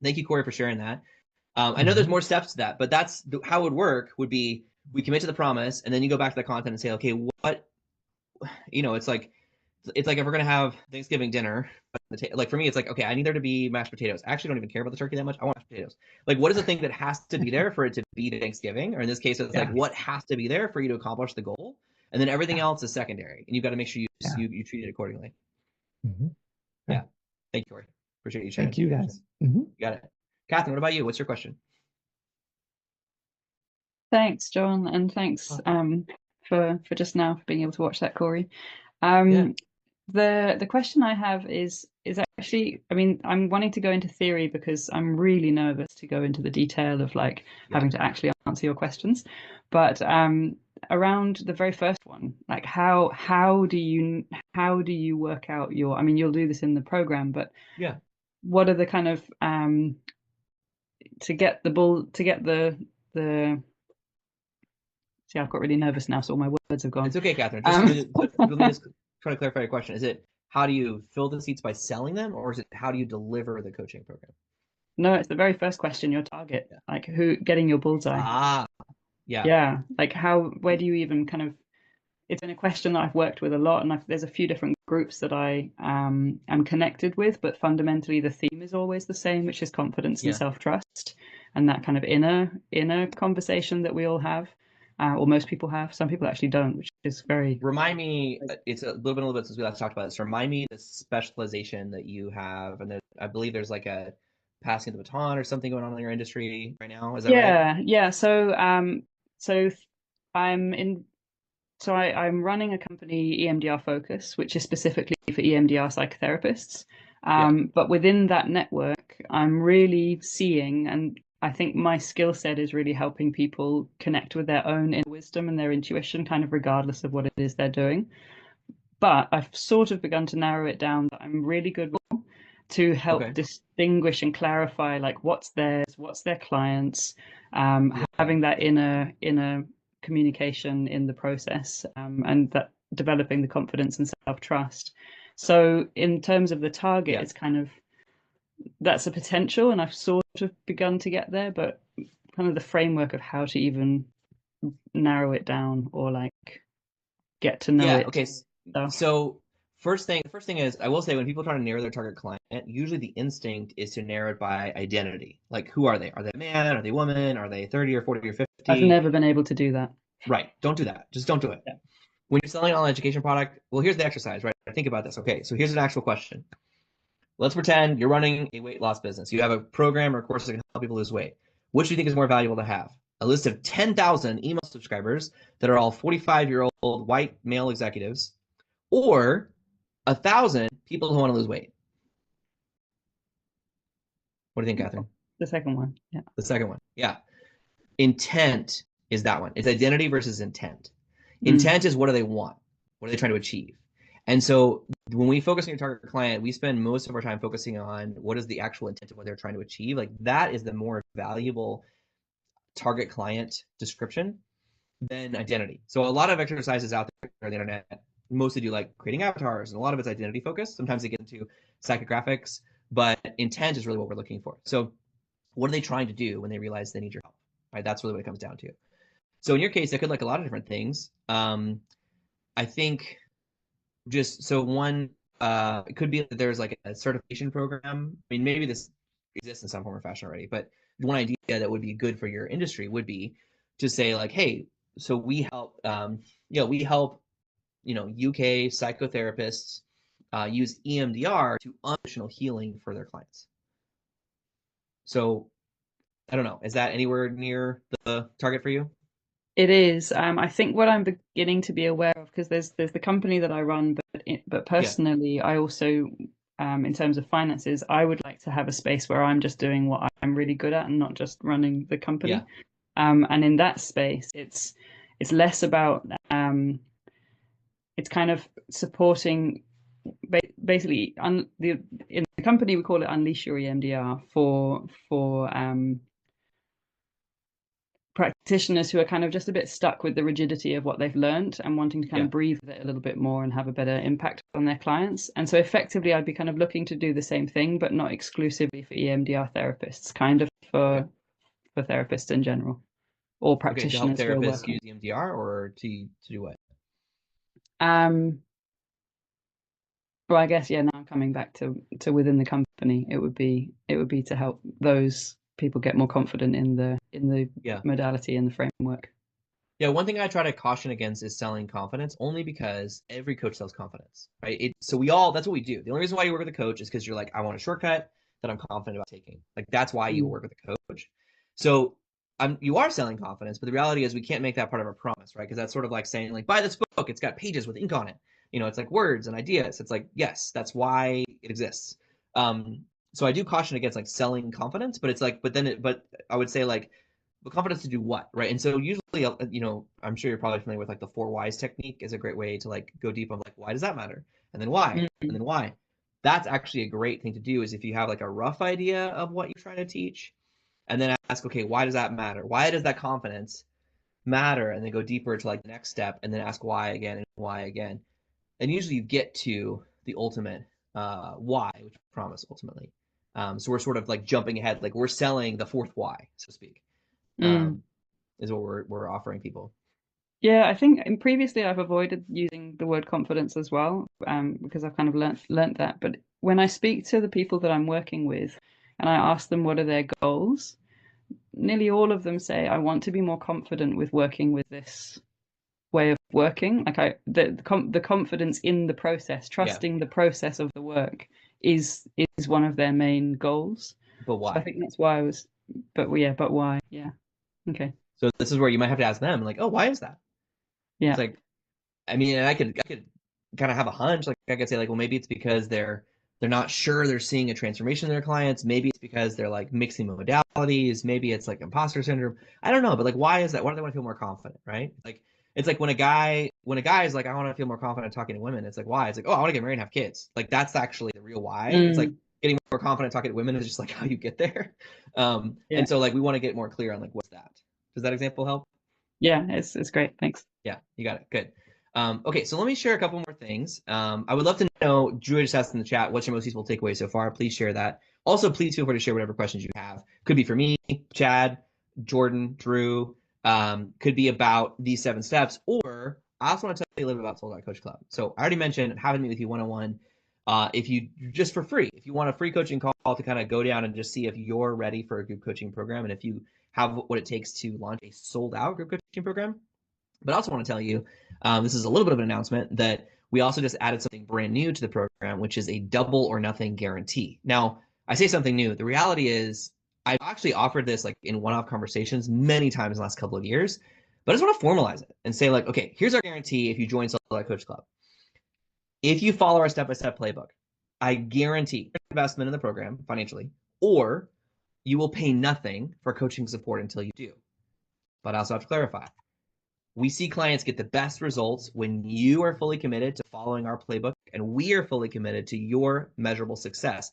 thank you, Corey, for sharing that. I know there's more steps to that, but that's how it would work would be we commit to the promise and then you go back to the content and say, okay, what, it's like if we're going to have Thanksgiving dinner, like for me, it's like, okay, I need there to be mashed potatoes. I actually don't even care about the turkey that much. I want mashed potatoes. Like what is the thing that has to be there for it to be Thanksgiving? Or in this case, it's like what has to be there for you to accomplish the goal? And then everything else is secondary. And you've got to make sure you treat it accordingly. Yeah. Thank you, Corey. Appreciate you sharing. Thank you, guys. You got it. Catherine, what about you? What's your question? Thanks, John, and thanks for just now for being able to watch that, Corey. The question I have is actually, I mean, I'm wanting to go into theory because I'm really nervous to go into the detail of like having to actually answer your questions, but around the very first one, like how do you work out your, I mean, you'll do this in the program, but what are the kind of to get the see, I've got really nervous now, so all my words have gone. It's okay, Catherine. Let me just try to clarify your question. Is it how do you fill the seats by selling them, or is it how do you deliver the coaching program? No, it's the very first question, your target, like getting your bullseye. Yeah. Like where do you even kind of, it's been a question that I've worked with a lot, and there's a few different groups that I am connected with, but fundamentally the theme is always the same, which is confidence and self-trust, and that kind of inner conversation that we all have, or most people have. Some people actually don't, which is very. Remind me, it's a little bit since we last talked about this. Remind me the specialization that you have, and I believe there's like a passing the baton or something going on in your industry right now. Is that right? Yeah. So I'm running a company, EMDR Focus, which is specifically for EMDR psychotherapists. But within that network, I'm really seeing, and I think my skill set is really helping people connect with their own inner wisdom and their intuition, kind of regardless of what it is they're doing. But I've sort of begun to narrow it down that I'm really good to help distinguish and clarify like what's theirs, what's their clients, having that inner communication in the process, and that developing the confidence and self-trust. So in terms of the target, it's kind of, that's a potential, and I've sort of begun to get there, but kind of the framework of how to even narrow it down or like get to know it. Okay. So the first thing is, I will say when people try to narrow their target client, usually the instinct is to narrow it by identity. Like, who are they? Are they a man? Are they a woman? Are they 30 or 40 or 50? I've never been able to do that. Right. Don't do that. Just don't do it. When you're selling an online education product, well, here's the exercise, right? think about this. Okay, so here's an actual question. Let's pretend you're running a weight loss business. You have a program or course that can help people lose weight. Which do you think is more valuable to have? A list of 10,000 email subscribers that are all 45-year-old white male executives, or 1,000 people who want to lose weight? What do you think, Catherine? The second one. Yeah. The second one. Yeah. Intent is that one. It's identity versus intent. Intent is what do they want? What are they trying to achieve? And so when we focus on your target client, we spend most of our time focusing on what is the actual intent of what they're trying to achieve. Like that is the more valuable target client description than identity. So a lot of exercises out there on the internet mostly do like creating avatars, and a lot of it's identity focused. Sometimes they get into psychographics, but intent is really what we're looking for. So what are they trying to do when they realize they need your help? Right? That's really what it comes down to. So in your case, it could like a lot of different things. I think just so one, it could be that there's like a certification program. I mean, maybe this exists in some form or fashion already, but one idea that would be good for your industry would be to say like, hey, so we help, we help, UK psychotherapists use EMDR to unconditional healing for their clients. So I don't know, is that anywhere near the target for you? It is. I think what I'm beginning to be aware of, because there's the company that I run, but personally, I also, in terms of finances, I would like to have a space where I'm just doing what I'm really good at and not just running the company. Yeah. And in that space, it's less about it's kind of supporting basically in the company we call it Unleash Your EMDR for practitioners who are kind of just a bit stuck with the rigidity of what they've learned and wanting to kind of breathe with it a little bit more and have a better impact on their clients. And so effectively I'd be kind of looking to do the same thing, but not exclusively for EMDR therapists, kind of for therapists in general, or practitioners. To help therapists use EMDR, or to do what? Well, I guess now I'm coming back to within the company. It would be to help those people get more confident in the modality and the framework. Yeah, one thing I try to caution against is selling confidence, only because every coach sells confidence, right? So that's what we do. The only reason why you work with a coach is because you're like, I want a shortcut that I'm confident about taking. Like that's why you work with a coach. So you are selling confidence, but the reality is we can't make that part of our promise, right? Because that's sort of like saying like, buy this book, it's got pages with ink on it. It's like words and ideas. It's like, yes, that's why it exists. So I do caution against like selling confidence, but it's like, but I would say like, but confidence to do what, right? And so usually, I'm sure you're probably familiar with like the 4 whys technique is a great way to like go deep on like, why does that matter? And then why? And then why? That's actually a great thing to do, is if you have like a rough idea of what you're trying to teach, and then ask, okay, why does that matter? Why does that confidence matter? And then go deeper to like the next step, and then ask why again and why again. And usually you get to the ultimate why, which we promise ultimately. So we're sort of like jumping ahead, like we're selling the 4th why, so to speak, is what we're offering people. Yeah, I think previously I've avoided using the word confidence as well, because I've kind of learnt that. But when I speak to the people that I'm working with and I ask them what are their goals, nearly all of them say, I want to be more confident with working with this way of working. Like the confidence in the process, trusting the process of the work is one of their main goals. But why? So I think that's why but why? Yeah. Okay. So this is where you might have to ask them like, oh, why is that? Yeah. It's like, I mean, and I could kind of have a hunch. Like I could say like, well, maybe it's because they're not sure they're seeing a transformation in their clients. Maybe it's because they're like mixing modalities. Maybe it's like imposter syndrome. I don't know, but like, why is that? Why do they want to feel more confident, right? Like, it's like when a guy is like, I want to feel more confident talking to women. It's like, why? It's like, oh, I want to get married and have kids. Like that's actually the real why. It's like getting more confident talking to women is just like how you get there. And so like we want to get more clear on like what's that. Does that example help? Yeah, it's great. Thanks. Yeah, you got it. Good. Okay, so let me share a couple more things. I would love to know, Drew just asked in the chat, what's your most useful takeaway so far? Please share that. Also, please feel free to share whatever questions you have. Could be for me, Chad, Jordan, Drew. Could be about these 7 steps, or I also want to tell you a little bit about Sold Out Coach Club. So I already mentioned having me with you one-on-one. If you just for free, if you want a free coaching call to kind of go down and just see if you're ready for a group coaching program, and if you have what it takes to launch a sold out group coaching program. But I also want to tell you, this is a little bit of an announcement, that we also just added something brand new to the program, which is a double or nothing guarantee. Now, I say something new. The reality is I've actually offered this like in one-off conversations many times in the last couple of years, but I just want to formalize it and say like, okay, here's our guarantee if you join Sold Out Coach Club. If you follow our step-by-step playbook, I guarantee investment in the program financially, or you will pay nothing for coaching support until you do. But I also have to clarify, we see clients get the best results when you are fully committed to following our playbook and we are fully committed to your measurable success,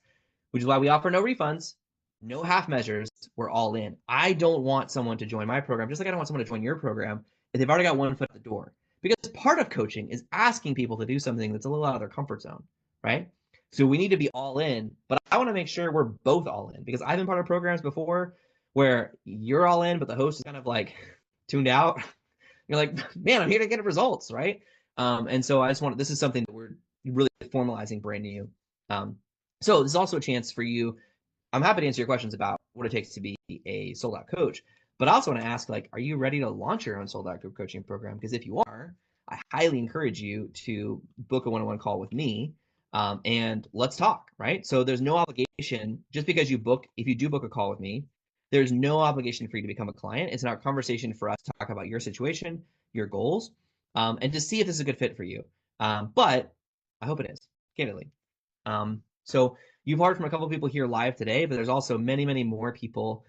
which is why we offer no refunds, no half measures. We're all in. I don't want someone to join my program, just like I don't want someone to join your program if they've already got one foot at the door. Because part of coaching is asking people to do something that's a little out of their comfort zone, right? So we need to be all in, but I want to make sure we're both all in, because I've been part of programs before where you're all in, but the host is kind of like tuned out. You're like, man, I'm here to get results, right? And so I just want, this is something that we're really formalizing brand new. So this is also a chance for you. I'm happy to answer your questions about what it takes to be a sold out coach, but I also want to ask, like, are you ready to launch your own sold out group coaching program? Because if you are, I highly encourage you to book a one-on-one call with me, and let's talk, right? So there's no obligation just because if you do book a call with me, there's no obligation for you to become a client. It's not a conversation for us to talk about your situation, your goals, and to see if this is a good fit for you. But I hope it is, candidly. So you've heard from a couple of people here live today, but there's also many, many more people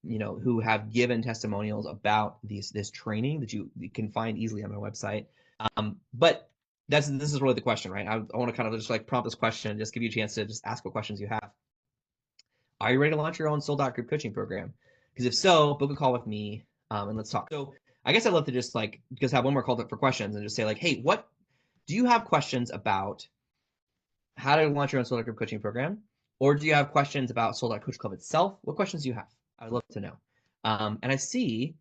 who have given testimonials about this training that you can find easily on my website. But this is really the question, right? I want to kind of just like prompt this question, just give you a chance to just ask what questions you have. Are you ready to launch your own sold out group coaching program? Because if so, book a call with me, and let's talk. So I guess I'd love to just have one more call for questions and just say like, hey, what do you have questions about how to launch your own sold out group coaching program? Or do you have questions about Sold Out Coach Club itself? What questions do you have? I would love to know. And I see,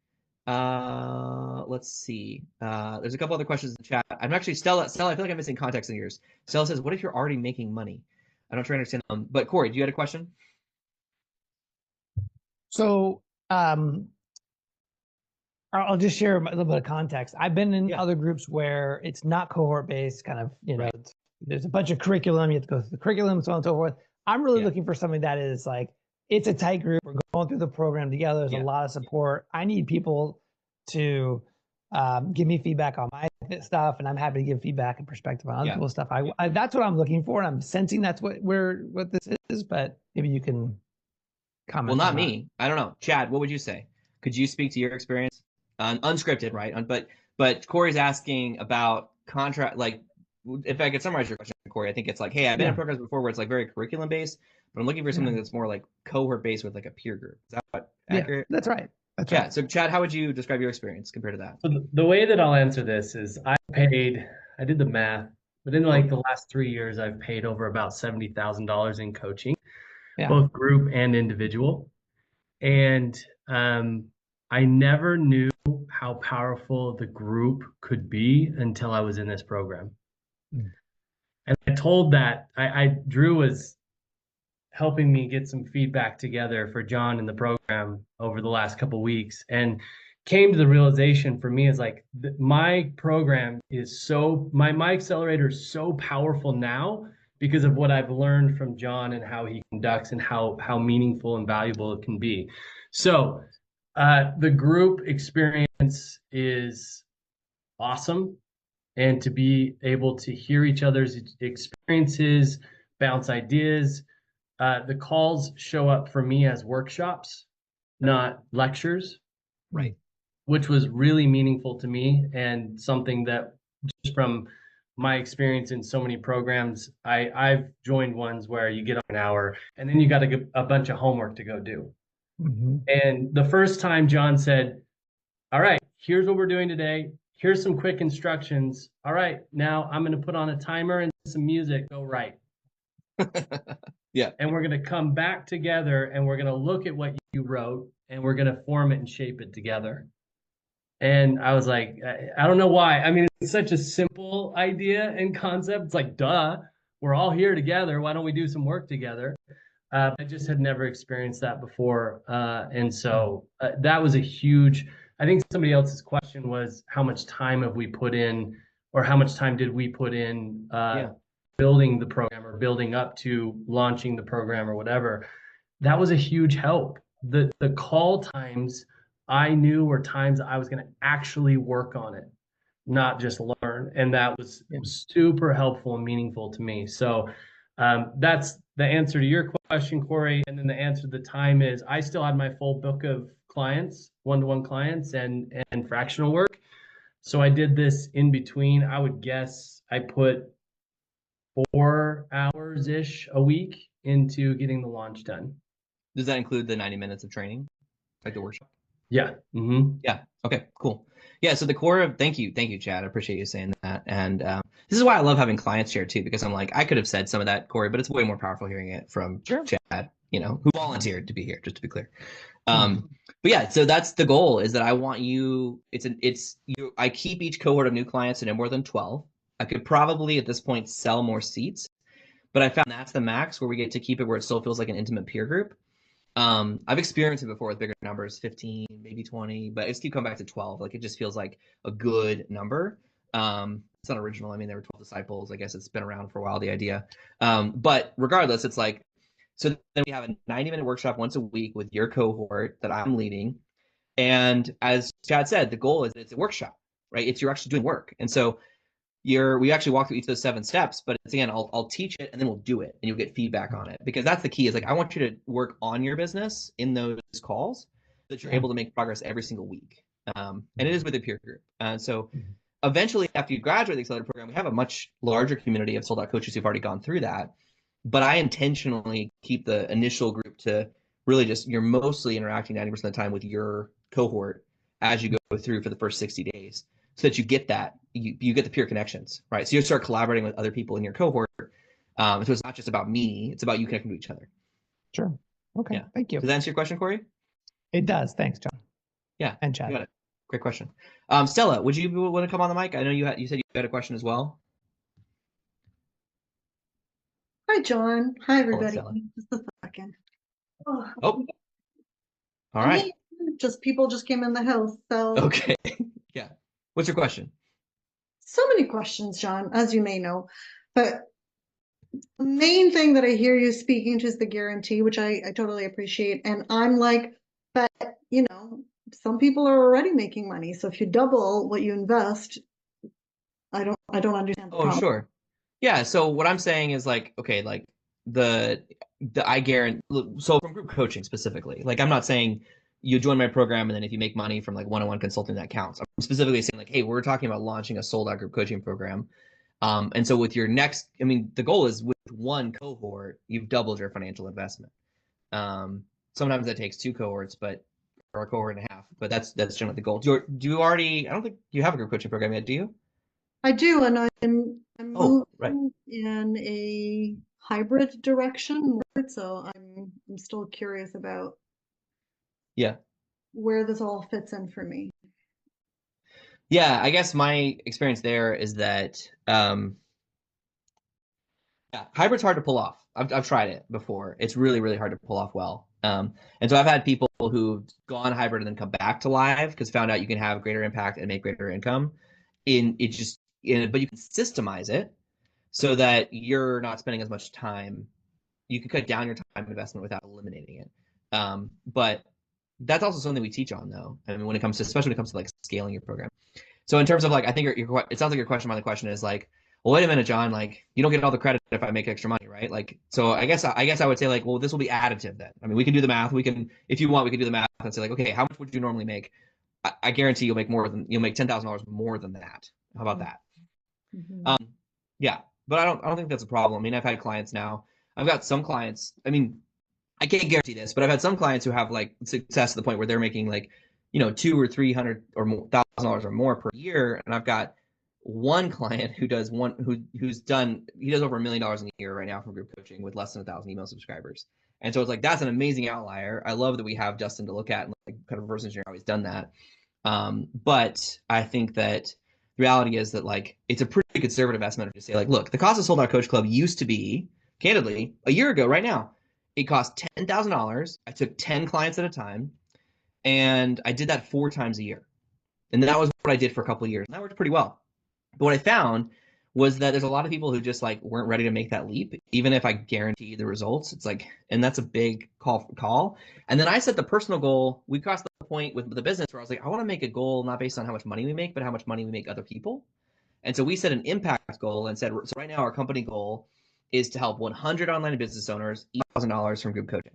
let's see. There's a couple other questions in the chat. I'm actually, Stella, I feel like I'm missing context in yours. Stella says, what if you're already making money? I'm not sure I understand. But Corey, do you have a question? So I'll just share a little bit of context. I've been in other groups where it's not cohort based, kind of, there's a bunch of curriculum, you have to go through the curriculum, so on and so forth. I'm really looking for something that is like, it's a tight group. We're going through the program together. There's a lot of support. I need people to give me feedback on my stuff, and I'm happy to give feedback and perspective on other people's stuff. That's what I'm looking for, and I'm sensing that's what this is, but maybe you can comment. Well, not me. I don't know. Chad, what would you say? Could you speak to your experience? Unscripted, right? But Corey's asking about contract, like, if I could summarize your question, Corey, I think it's like, hey, I've been in programs before where it's like very curriculum based, but I'm looking for something that's more like cohort based with like a peer group. Is that accurate? That's right. That's right. right. So Chad, how would you describe your experience compared to that? So the way that I'll answer this is I did the math, but in like the last 3 years, I've paid over about $70,000 in coaching, both group and individual. And I never knew how powerful the group could be until I was in this program. And I told that Drew was helping me get some feedback together for John in the program over the last couple of weeks, and came to the realization for me is like, my program is my accelerator is so powerful now because of what I've learned from John and how he conducts and how meaningful and valuable it can be. So the group experience is awesome. And to be able to hear each other's experiences, bounce ideas. The calls show up for me as workshops, not lectures. Right. Which was really meaningful to me, and something that just from my experience in so many programs, I've joined ones where you get an hour and then you got to get a bunch of homework to go do. And the first time John said, all right, here's what we're doing today. Here's some quick instructions. All right, now I'm going to put on a timer and some music. Go write. And we're going to come back together and we're going to look at what you wrote and we're going to form it and shape it together. And I was like, I don't know why. I mean, it's such a simple idea and concept. It's like, duh, we're all here together. Why don't we do some work together? I just had never experienced that before. And so that was a huge, I think somebody else's question was, how much time have we put in or how much time did we put in building the program or building up to launching the program or whatever. That was a huge help. The call times I knew were times I was going to actually work on it, not just learn. And that was super helpful and meaningful to me. So that's the answer to your question, Corey. And then the answer to the time is I still had my full book of clients, one-to-one clients and fractional work. So I did this in between. I would guess I put 4 hours-ish a week into getting the launch done. Does that include the 90 minutes of training, like the workshop? Yeah. Mm-hmm. Yeah. Okay, cool. Yeah. So the core of, thank you, Chad. I appreciate you saying that. And this is why I love having clients here too, because I'm like, I could have said some of that, Corey, but it's way more powerful hearing it from Chad, who volunteered to be here, just to be clear. But yeah, so that's the goal, is that I want you, I keep each cohort of new clients to no more than 12. I could probably at this point sell more seats, but I found that's the max where we get to keep it where it still feels like an intimate peer group. I've experienced it before with bigger numbers, 15, maybe 20, but I just keep coming back to 12. Like, it just feels like a good number. It's not original. I mean, there were 12 disciples. I guess it's been around for a while, the idea. But regardless, it's like, so then we have a 90-minute workshop once a week with your cohort that I'm leading. And as Chad said, the goal is that it's a workshop, right? You're actually doing work. And so we actually walk through each of those 7 steps, but it's, again, I'll teach it and then we'll do it and you'll get feedback on it, because that's the key, is like, I want you to work on your business in those calls so that you're able to make progress every single week. And it is with a peer group. So eventually, after you graduate the accelerator program, we have a much larger community of sold out coaches who've already gone through that. But I intentionally keep the initial group to really just, you're mostly interacting 90% of the time with your cohort as you go through for the first 60 days, so that you get that, you get the peer connections, right? So you start collaborating with other people in your cohort. So it's not just about me, it's about you connecting to each other. Sure. Okay. Yeah. Thank you. Does that answer your question, Corey? It does. Thanks, John. Yeah. And Chad. You got it. Great question. Stella, would you want to come on the mic? I know you said you had a question as well. Hi, John. Hi, everybody. Stella. Just a second. Oh, All right. People just came in the house. So Okay. Yeah. What's your question? so many questions, John, as you may know. But the main thing that I hear you speaking to is the guarantee, which I totally appreciate. And I'm like, but some people are already making money. So if you double what you invest, I don't understand the problem. Sure. Yeah. So what I'm saying is, like, okay, like the I guarantee. So from group coaching specifically, like, I'm not saying you join my program and then if you make money from like one-on-one consulting, that counts. I'm specifically saying, like, hey, we're talking about launching a sold out group coaching program. And so with your next, I mean, the goal is with one cohort, you've doubled your financial investment. Sometimes that takes 2 cohorts, or a cohort and a half, but that's generally the goal. Do you already, I don't think you have a group coaching program yet, do you? I do, and I'm moving right. in a hybrid direction. So I'm still curious about where this all fits in for me. Yeah, I guess my experience there is that hybrid's hard to pull off. I've tried it before. It's really, really hard to pull off well. And so I've had people who've gone hybrid and then come back to live because found out you can have greater impact and make greater income. But you can systemize it so that you're not spending as much time. You can cut down your time investment without eliminating it. But that's also something we teach on, though. I mean, especially when it comes to like scaling your program. So in terms of like, I think it sounds like your question on the question is like, well, wait a minute, John, like, you don't get all the credit if I make extra money, right? Like, so I guess I would say, like, well, this will be additive then. I mean, we can do the math. If you want, we can do the math and say, like, okay, how much would you normally make? I guarantee you'll make $10,000 more than that. How about that? Mm-hmm. Yeah, but I don't think that's a problem. I mean, I've had clients now. I've got some clients. I mean, I can't guarantee this, but I've had some clients who have like success to the point where they're making like, $200,000 or $300,000 or more $1,000 or more per year, and I've got one client who does over $1 million in a year right now from group coaching with less than 1,000 email subscribers. And so it's like, that's an amazing outlier. I love that we have Justin to look at and like kind of reverse engineer how he's done that. But I think that the reality is that like it's a pretty conservative estimate to say like, look, the cost of Sold Out Coach Club used to be, candidly, a year ago right now, it cost $10,000. I took 10 clients at a time, and I did that 4 times a year. And that was what I did for a couple of years. And that worked pretty well. But what I found was that there's a lot of people who just like weren't ready to make that leap, even if I guarantee the results. It's like, and that's a big call. And then I set the personal goal. We crossed the point with the business where I was like, I want to make a goal not based on how much money we make, but how much money we make other people. And so we set an impact goal and said, so right now our company goal is to help 100 online business owners $1,000 from group coaching.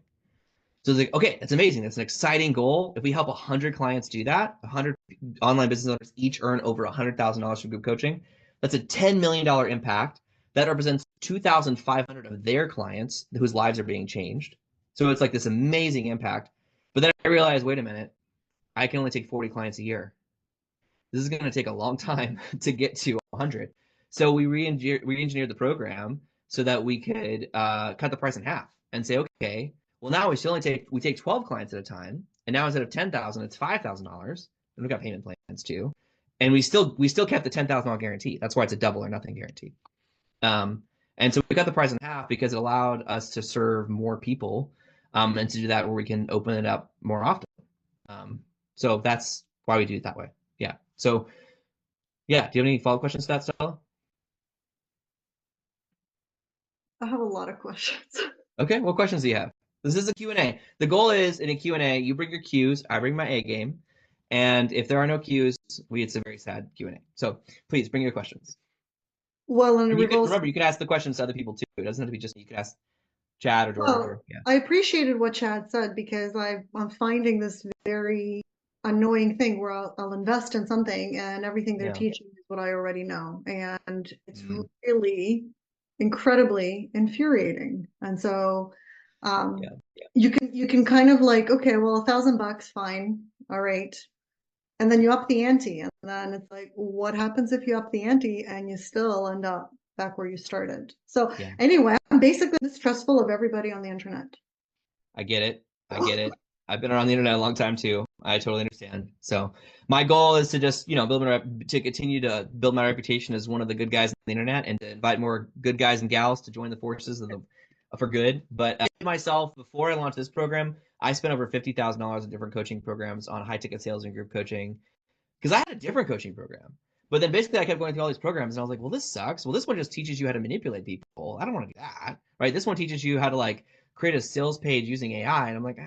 So it's like, okay, that's amazing. That's an exciting goal. If we help 100 clients do that, 100 online business owners each earn over $100,000 from group coaching. That's a $10 million impact. That represents 2,500 of their clients whose lives are being changed. So it's like this amazing impact. But then I realized, wait a minute, I can only take 40 clients a year. This is going to take a long time to get to 100. So we re-engineered the program so that we could cut the price in half and say, okay, well now we take 12 clients at a time, and now instead of 10,000, it's $5,000, and we've got payment plans too, and we still kept the $10,000 guarantee. That's why it's a double or nothing guarantee. And so we cut the price in half because it allowed us to serve more people, and to do that where we can open it up more often. So that's why we do it that way. Yeah. So, yeah. Do you have any follow-up questions to that, Stella? I have a lot of questions. Okay. What questions do you have? This is a Q&A. The goal is in a Q&A, you bring your Qs, I bring my A game. And if there are no Qs, it's a very sad Q&A. So please bring your questions. Well, and remember, you can ask the questions to other people too. It doesn't have to be just me. You can ask Chad or George. Well, I appreciated what Chad said, because I'm finding this very annoying thing where I'll invest in something and everything they're teaching is what I already know. And it's really incredibly infuriating. And so you can kind of like, okay, well, $1,000, fine. All right. And then you up the ante, and then it's like, what happens if you up the ante and you still end up back where you started? So anyway, I'm basically mistrustful of everybody on the internet. I get it. I've been around the internet a long time too. I totally understand. So my goal is to just, to continue to build my reputation as one of the good guys on the internet, and to invite more good guys and gals to join the forces of for good. But myself, before I launched this program, I spent over $50,000 in different coaching programs on high ticket sales and group coaching, because I had a different coaching program. But then basically I kept going through all these programs, and I was like, well, this sucks. Well, this one just teaches you how to manipulate people. I don't want to do that, right? This one teaches you how to like create a sales page using AI. And I'm like,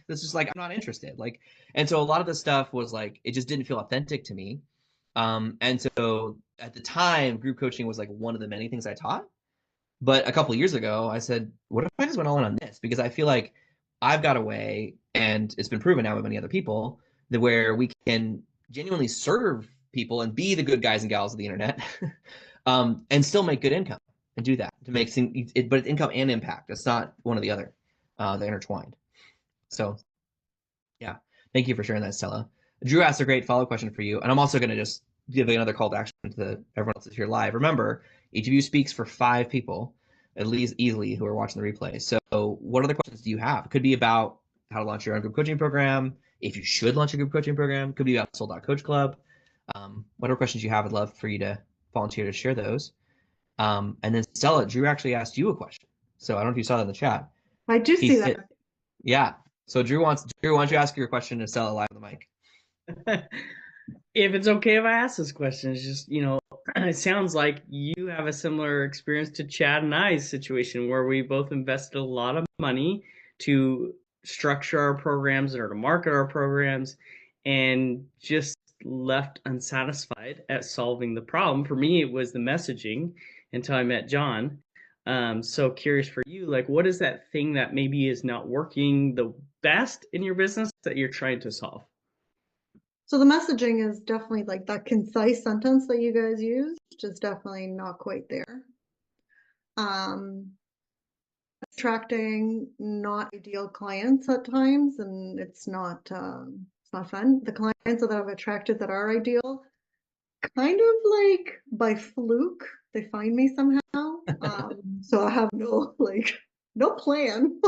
this is like, I'm not interested. Like, and so a lot of the stuff was like, it just didn't feel authentic to me. And so at the time, group coaching was like one of the many things I taught. But a couple of years ago, I said, what if I just went all in on this? Because I feel like I've got a way, and it's been proven now by many other people, that where we can genuinely serve people and be the good guys and gals of the internet, and still make good income, and do that to make it, but it's income and impact. It's not one or the other. They're intertwined. So yeah, thank you for sharing that, Stella. Drew asked a great follow-up question for you, and I'm also going to just give another call to action to everyone else that's here live. Remember, each of you speaks for 5 people, at least easily, who are watching the replay. So what other questions do you have? It could be about how to launch your own group coaching program, if you should launch a group coaching program. It could be about SOLD OUT Coach Club. Whatever questions you have, I'd love for you to volunteer to share those. And then Stella, Drew actually asked you a question. So I don't know if you saw that in the chat. I do see that. Yeah. So Drew, why don't you ask your question to Stella live on the mic? If it's okay if I ask this question, it's just, it sounds like you have a similar experience to Chad and I's situation, where we both invested a lot of money to structure our programs or to market our programs, and just left unsatisfied at solving the problem. For me, it was the messaging until I met John. So curious for you, like, what is that thing that maybe is not working the best in your business that you're trying to solve? So the messaging is definitely like that concise sentence that you guys use, is definitely not quite there. Attracting not ideal clients at times, and it's not fun. The clients that I've attracted that are ideal, kind of like by fluke, they find me somehow. So I have no plan.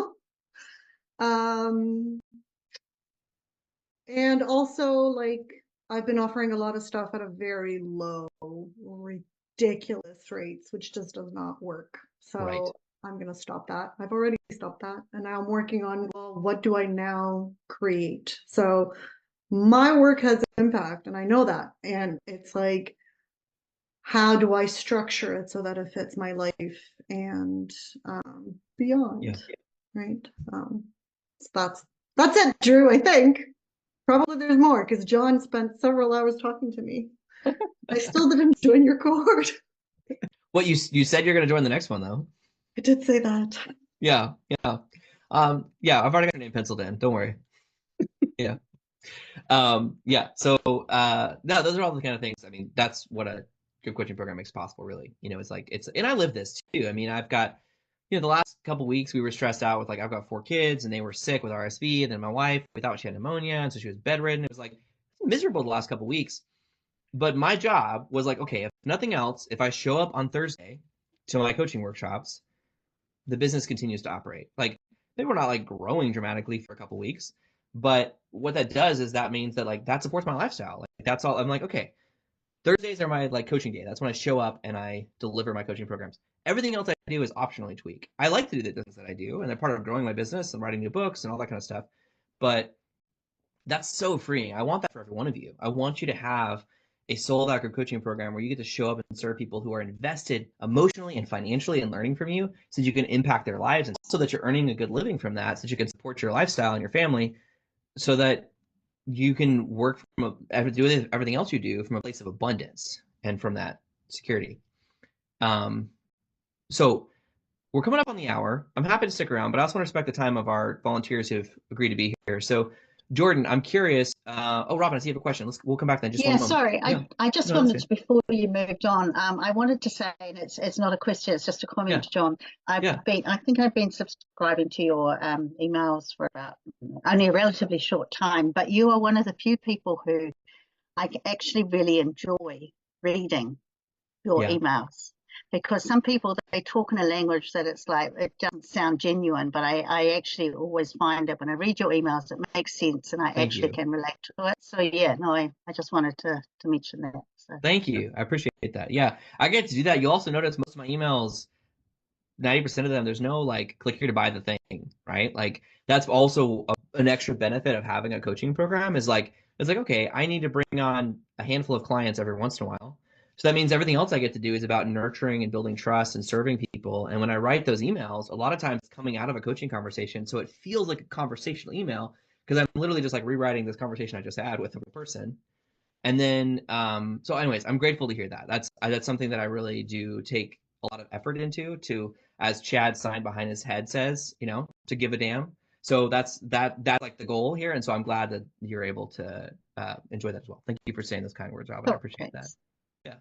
And also, like, I've been offering a lot of stuff at a very low, ridiculous rates, which just does not work. So I'm going to stop that. I've already stopped that. And now I'm working on, well, what do I now create? So my work has impact, and I know that. And it's like, how do I structure it so that it fits my life and beyond, Yeah. right? So that's it, Drew, I think. Probably there's more because John spent several hours talking to me. I still didn't join your cohort. Well, you said you're going to join the next one, though. I did say that. Yeah, yeah. Yeah, I've already got your name penciled in. Don't worry. Yeah. Yeah. So, no, those are all the kind of things. I mean, that's what a good coaching program makes possible, really. You know, it's like, and I live this too. I mean, I've got, the last couple of weeks we were stressed out with, like, I've got 4 kids and they were sick with RSV. And then my wife, we thought she had pneumonia. And so she was bedridden. It was like miserable the last couple of weeks. But my job was like, okay, if nothing else, if I show up on Thursday to my coaching workshops, the business continues to operate. Like, maybe we're not like growing dramatically for a couple weeks, but what that does is that means that, like, that supports my lifestyle. Like, that's all. I'm like, okay, Thursdays are my, like, coaching day. That's when I show up and I deliver my coaching programs. Everything else I do is optionally tweak. I like to do the things that I do, and they're part of growing my business and writing new books and all that kind of stuff. But that's so freeing. I want that for every one of you. I want you to have a sold out group coaching program where you get to show up and serve people who are invested emotionally and financially in learning from you, so that you can impact their lives, and so that you're earning a good living from that, so that you can support your lifestyle and your family, so that you can work from do everything else you do from a place of abundance and from that security. So we're coming up on the hour. I'm happy to stick around, but I also want to respect the time of our volunteers who've agreed to be here. So, Jordan, I'm curious. Robin, I see you have a question. We'll come back then. Just Yeah, one moment. sorry. Yeah. I just No, that's wanted to, before you moved on, I wanted to say, and it's not a question, it's just a comment, Yeah. John. I think I've been subscribing to your emails for about only a relatively short time, but you are one of the few people who I actually really enjoy reading your emails. Because some people, they talk in a language that it's like, it doesn't sound genuine, but I actually always find that when I read your emails, it makes sense and I actually can relate to it. So yeah, no, I just wanted to mention that. So. Thank you. I appreciate that. Yeah, I get to do that. You'll also notice most of my emails, 90% of them, there's no, like, click here to buy the thing, right? Like, that's also an extra benefit of having a coaching program, is like, it's like, okay, I need to bring on a handful of clients every once in a while. So that means everything else I get to do is about nurturing and building trust and serving people. And when I write those emails, a lot of times it's coming out of a coaching conversation. So it feels like a conversational email, because I'm literally just, like, rewriting this conversation I just had with a person. And then, so anyways, I'm grateful to hear that. That's something that I really do take a lot of effort into, to, as Chad signed behind his head says, to give a damn. So that's like the goal here. And so I'm glad that you're able to enjoy that as well. Thank you for saying those kind words, Robin. I appreciate that. Yeah.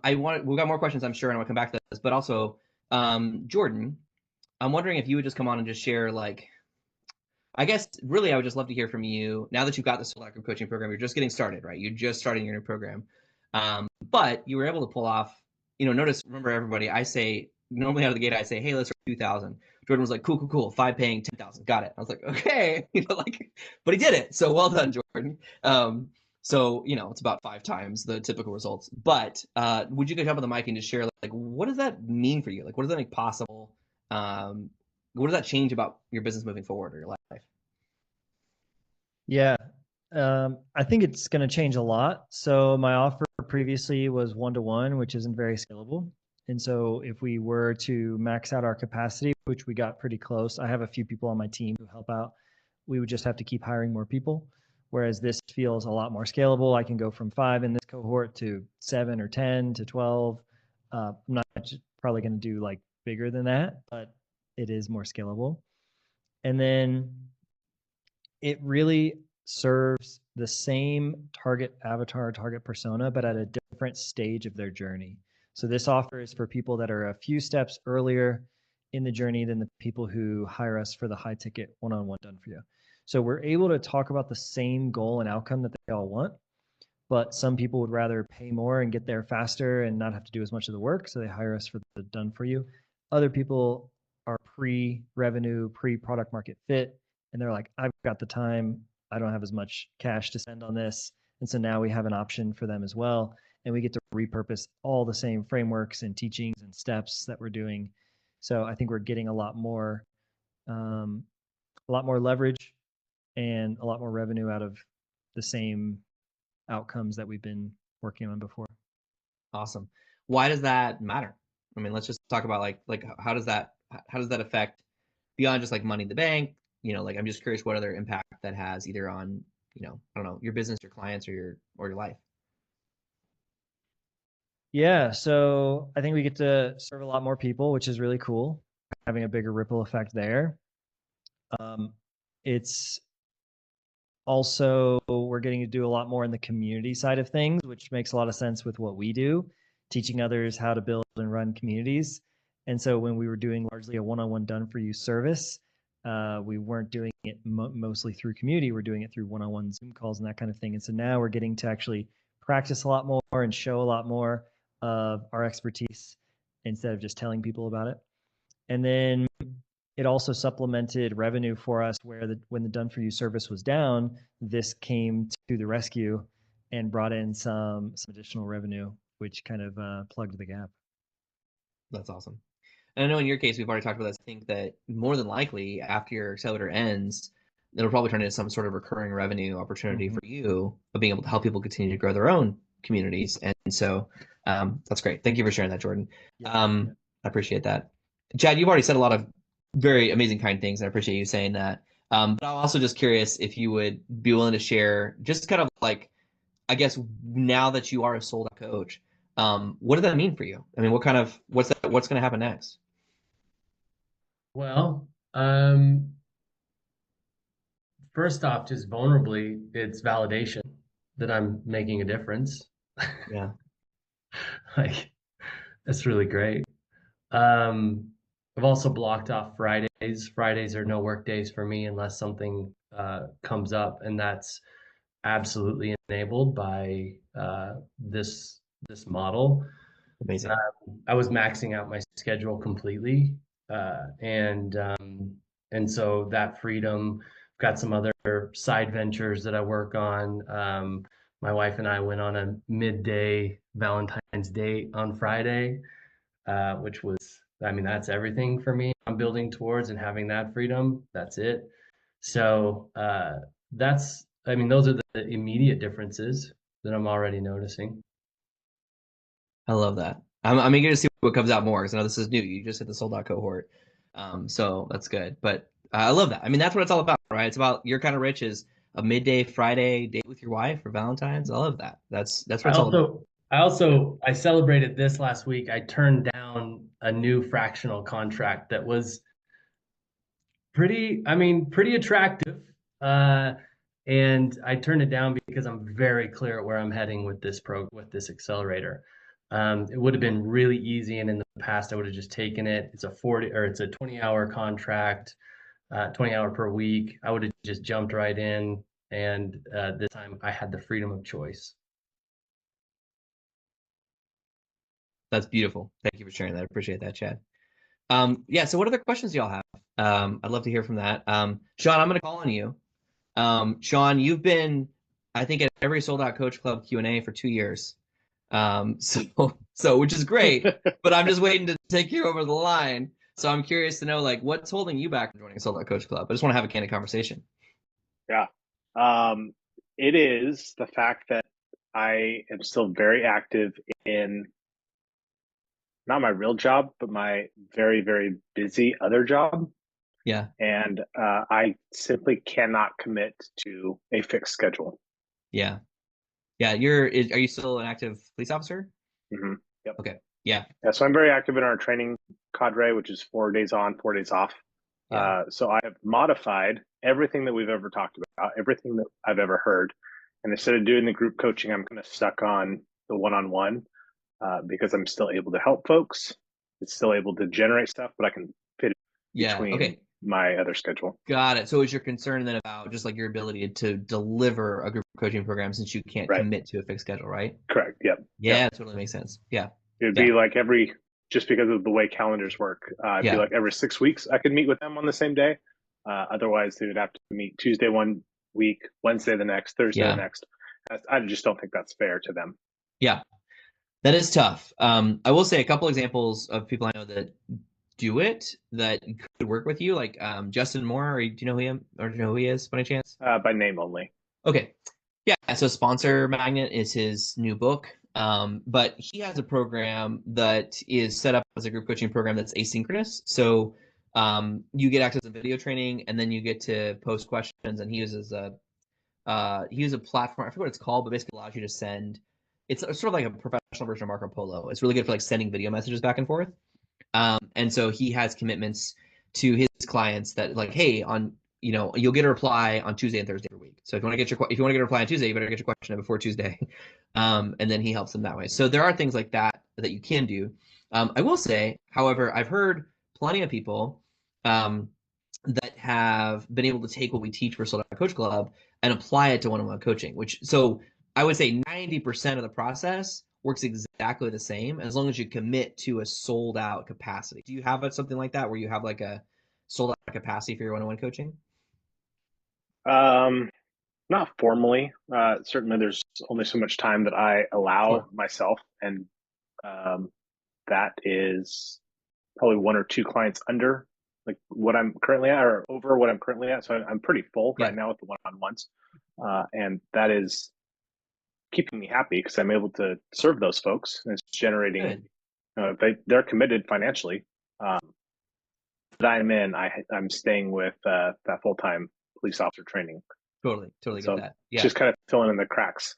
We've got more questions, I'm sure, and I'll come back to this, but also, Jordan, I'm wondering if you would just come on and just share, like, I guess really I would just love to hear from you now that you've got the Sold Out Group coaching program. You're just getting started, right? You're just starting your new program. But you were able to pull off, remember everybody, I say, normally out of the gate, I say, hey, let's start 2,000. Jordan was like, cool, 5 paying, 10,000. Got it. I was like, okay, but he did it. So well done, Jordan. So, it's about 5 times the typical results. But would you guys jump on the mic and just share, like, what does that mean for you? Like, what does that make possible? What does that change about your business moving forward, or your life? Yeah, I think it's going to change a lot. So my offer previously was 1-to-1, which isn't very scalable. And so if we were to max out our capacity, which we got pretty close, I have a few people on my team who help out. We would just have to keep hiring more people. Whereas this feels a lot more scalable. I can go from 5 in this cohort to 7 or 10 to 12. I'm not probably going to do, like, bigger than that, but it is more scalable. And then it really serves the same target avatar, target persona, but at a different stage of their journey. So this offer is for people that are a few steps earlier in the journey than the people who hire us for the high ticket one-on-one done for you. So we're able to talk about the same goal and outcome that they all want, but some people would rather pay more and get there faster and not have to do as much of the work, so they hire us for the done for you. Other people are pre-revenue, pre-product market fit, and they're like, I've got the time, I don't have as much cash to spend on this. And so now we have an option for them as well. And we get to repurpose all the same frameworks and teachings and steps that we're doing. So I think we're getting a lot more leverage and a lot more revenue out of the same outcomes that we've been working on before. Awesome. Why does that matter? I mean, let's just talk about like how does that affect beyond just like money in the bank? Like I'm just curious what other impact that has either on, I don't know, your business, your clients, or your life. Yeah, so I think we get to serve a lot more people, which is really cool, having a bigger ripple effect there. It's also, we're getting to do a lot more in the community side of things, which makes a lot of sense with what we do, teaching others how to build and run communities. And so when we were doing largely a one-on-one done for you service, we weren't doing it mostly through community. We're doing it through one-on-one Zoom calls and that kind of thing. And so now we're getting to actually practice a lot more and show a lot more of our expertise instead of just telling people about it. And then it also supplemented revenue for us where when the done for you service was down, this came to the rescue and brought in some additional revenue, which kind of plugged the gap. That's awesome. And I know in your case, we've already talked about this. I think that more than likely after your accelerator ends, it'll probably turn into some sort of recurring revenue opportunity for you of being able to help people continue to grow their own communities. And so that's great. Thank you for sharing that, Jordan. I appreciate that. Chad, you've already said a lot of very amazing, kind things. And I appreciate you saying that. But I'm also just curious if you would be willing to share just kind of like, I guess now that you are a sold out coach, what does that mean for you? I mean, what's going to happen next? Well, first off, just vulnerably, it's validation that I'm making a difference. Yeah. Like, that's really great. I've also blocked off Fridays. Fridays are no work days for me unless something comes up, and that's absolutely enabled by this model. Amazing. I was maxing out my schedule completely, and so that freedom. Got some other side ventures that I work on. My wife and I went on a midday Valentine's date on Friday, which was, I mean, that's everything for me. I'm building towards and having that freedom. That's it. So I mean, those are the immediate differences that I'm already noticing. I love that. I'm eager to see what comes out more because I know this is new. You just hit the sold out cohort. So that's good. But I love that. I mean, that's what it's all about, right? It's about You're Kind of Rich is a midday Friday date with your wife for Valentine's. I love that. That's what it's all about. I celebrated this last week. I turned down a new fractional contract that was pretty attractive. And I turned it down because I'm very clear at where I'm heading with this accelerator. It would have been really easy, and in the past I would have just taken it. It's a 20-hour contract, 20-hour per week. I would have just jumped right in, and this time I had the freedom of choice. That's beautiful. Thank you for sharing that. I appreciate that, Chad. Yeah. So what other questions do y'all have? I'd love to hear from that. Sean, I'm going to call on you. Sean, you've been, I think, at every Sold Out Coach Club Q&A for 2 years. So which is great, but I'm just waiting to take you over the line. So I'm curious to know, like, what's holding you back from joining Sold Out Coach Club? I just want to have a candid conversation. Yeah. It is the fact that I am still very active in not my real job, but my very, very busy other job. Yeah. And I simply cannot commit to a fixed schedule. Yeah. Yeah. Are you still an active police officer? Mm-hmm. Yep. Okay. Yeah. So I'm very active in our training cadre, which is 4 days on, 4 days off. Yeah. So I have modified everything that we've ever talked about, everything that I've ever heard. And instead of doing the group coaching, I'm kind of stuck on the one-on-one because I'm still able to help folks. It's still able to generate stuff, but I can fit it between my other schedule. Got it. So is your concern then about just like your ability to deliver a group coaching program since you can't commit to a fixed schedule, right? Correct. Yep. Yeah, yep. It totally makes sense. Yeah. It would be like just because of the way calendars work, it'd be like every 6 weeks I could meet with them on the same day. Otherwise, they would have to meet Tuesday one week, Wednesday the next, Thursday the next. I just don't think that's fair to them. Yeah, that is tough. I will say a couple examples of people I know that do it that could work with you, like Justin Moore. Do you know who he is by any chance? By name only. Okay. Yeah. So Sponsor Magnet is his new book. But he has a program that is set up as a group coaching program that's asynchronous. So you get access to video training, and then you get to post questions. And he uses a platform. I forget what it's called, but basically allows you to send. It's sort of like a professional version of Marco Polo. It's really good for like sending video messages back and forth. And so he has commitments to his clients that like, hey, you'll get a reply on Tuesday and Thursday every week. So if you want to get a reply on Tuesday, you better get your question in before Tuesday. And then he helps them that way. So there are things like that you can do. I will say, however, I've heard plenty of people that have been able to take what we teach for Sold Out Coach Club and apply it to one-on-one coaching, so I would say 90% of the process works exactly the same as long as you commit to a sold out capacity. Do you have something like that where you have like a sold out capacity for your one-on-one coaching? Not formally. Certainly there's only so much time that I allow myself, and that is probably 1 or 2 clients under like what I'm currently at, or over what I'm currently at. So I'm pretty full right now with the one-on-ones. And that is keeping me happy because I'm able to serve those folks, and it's generating, they're committed financially. That I'm in, I'm staying with that full-time police officer training. Totally get that. Yeah. Just kind of filling in the cracks.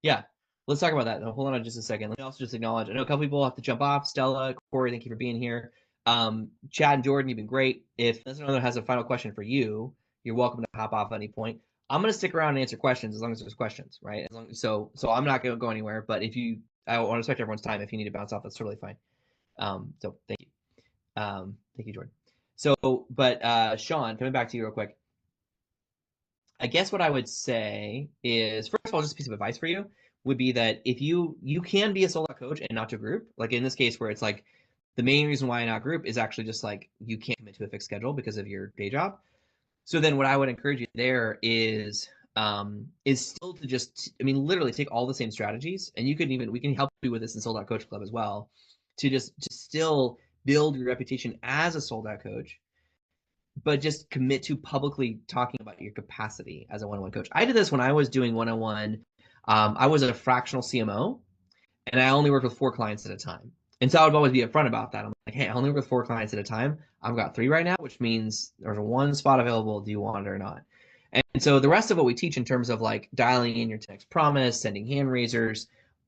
Yeah. Let's talk about that. Now, hold on just a second. Let me also just acknowledge, I know a couple people have to jump off. Stella, Corey, thank you for being here. Chad and Jordan, you've been great. If someone has a final question for you, you're welcome to hop off at any point. I'm going to stick around and answer questions as long as there's questions, right? So I'm not going to go anywhere, but I want to respect everyone's time. If you need to bounce off, that's totally fine. So thank you. Thank you, Jordan. So, but Sean, coming back to you real quick. I guess what I would say is, first of all, just a piece of advice for you would be that if you can be a sold out coach and not to group, like in this case where it's like the main reason why not group is actually just like you can't commit to a fixed schedule because of your day job. So then what I would encourage you there is still to just, literally take all the same strategies, and we can help you with this in Sold Out Coach Club as well, to still build your reputation as a sold out coach, but just commit to publicly talking about your capacity as a one-on-one coach. I did this when I was doing one-on-one. I was a fractional CMO, and I only worked with 4 clients at a time. And so I would always be upfront about that. I'm like, hey, I only work with 4 clients at a time. I've got 3 right now, which means there's 1 spot available. Do you want it or not? And so the rest of what we teach in terms of like dialing in your next promise, sending hand raisers,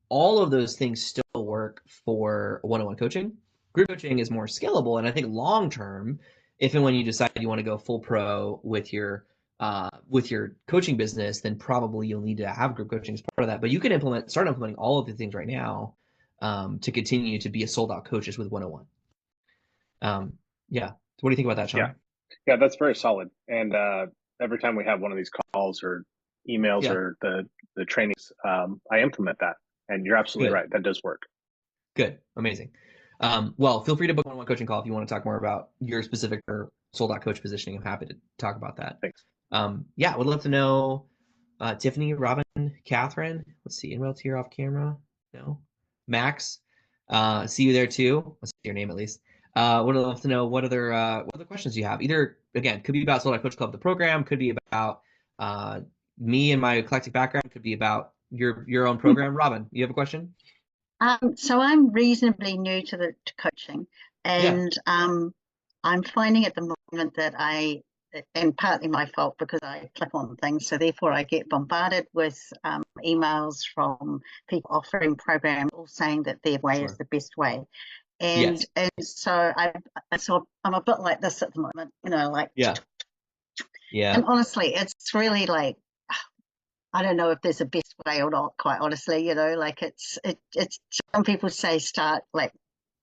all of those things still work for one-on-one coaching. Group coaching is more scalable. And I think long-term, if and when you decide you want to go full pro with your coaching business, then probably you'll need to have group coaching as part of that. But you can start implementing all of the things right now to continue to be a sold out coaches with one-on-one. Yeah. So what do you think about that, Sean? Yeah, that's very solid. And every time we have one of these calls or emails or the trainings, I implement that. And you're absolutely right. That does work. Good. Amazing. Well, feel free to book one-on-one coaching call if you want to talk more about your specific or sold out coach positioning. I'm happy to talk about that. Thanks. Would love to know, Tiffany, Robin, Catherine. Let's see, anyone else here off camera? No. Max, see you there too. Let's see your name at least. Would love to know what other questions you have. Either, again, could be about Sold Out Coach Club, the program, could be about me and my eclectic background, could be about your own program. Robin, you have a question? So I'm reasonably new to coaching, and I'm finding at the moment that and partly my fault because I click on things, so therefore I get bombarded with emails from people offering programs, all saying that their way is the best way, and so I'm a bit like this at the moment, and honestly, it's really like, I don't know if there's a best way or not, quite honestly, it's some people say start like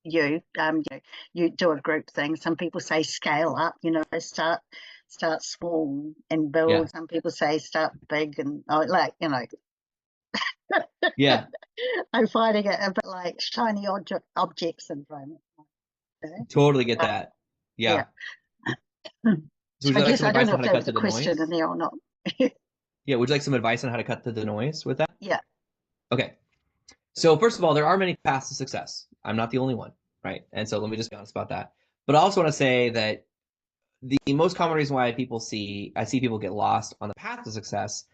you do a group thing. Some people say scale up, start small and build. Yeah. Some people say start big and yeah. I'm finding it a bit like shiny object syndrome. Totally get that. Yeah. So I guess I don't know if there was a question in there or not. Yeah, would you like some advice on how to cut through the noise with that? Yeah. Okay. So first of all, there are many paths to success. I'm not the only one, right? And so let me just be honest about that. But I also want to say that the most common reason why I see people get lost on the path to success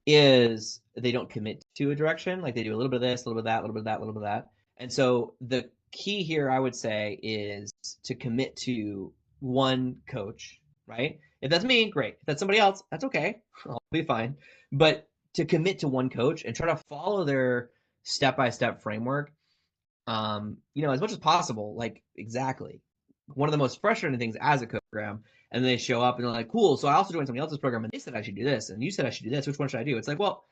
is they don't commit to a direction. Like they do a little bit of this, a little bit of that, a little bit of that, a little bit of that. And so the key here, I would say, is to commit to one coach, right? If that's me, great. If that's somebody else, that's okay. I'll be fine. But to commit to one coach and try to follow their step-by-step framework, as much as possible, like exactly. One of the most frustrating things as a coach program, and they show up and they're like, cool, so I also joined somebody else's program and they said I should do this, and you said I should do this. Which one should I do? It's like, well,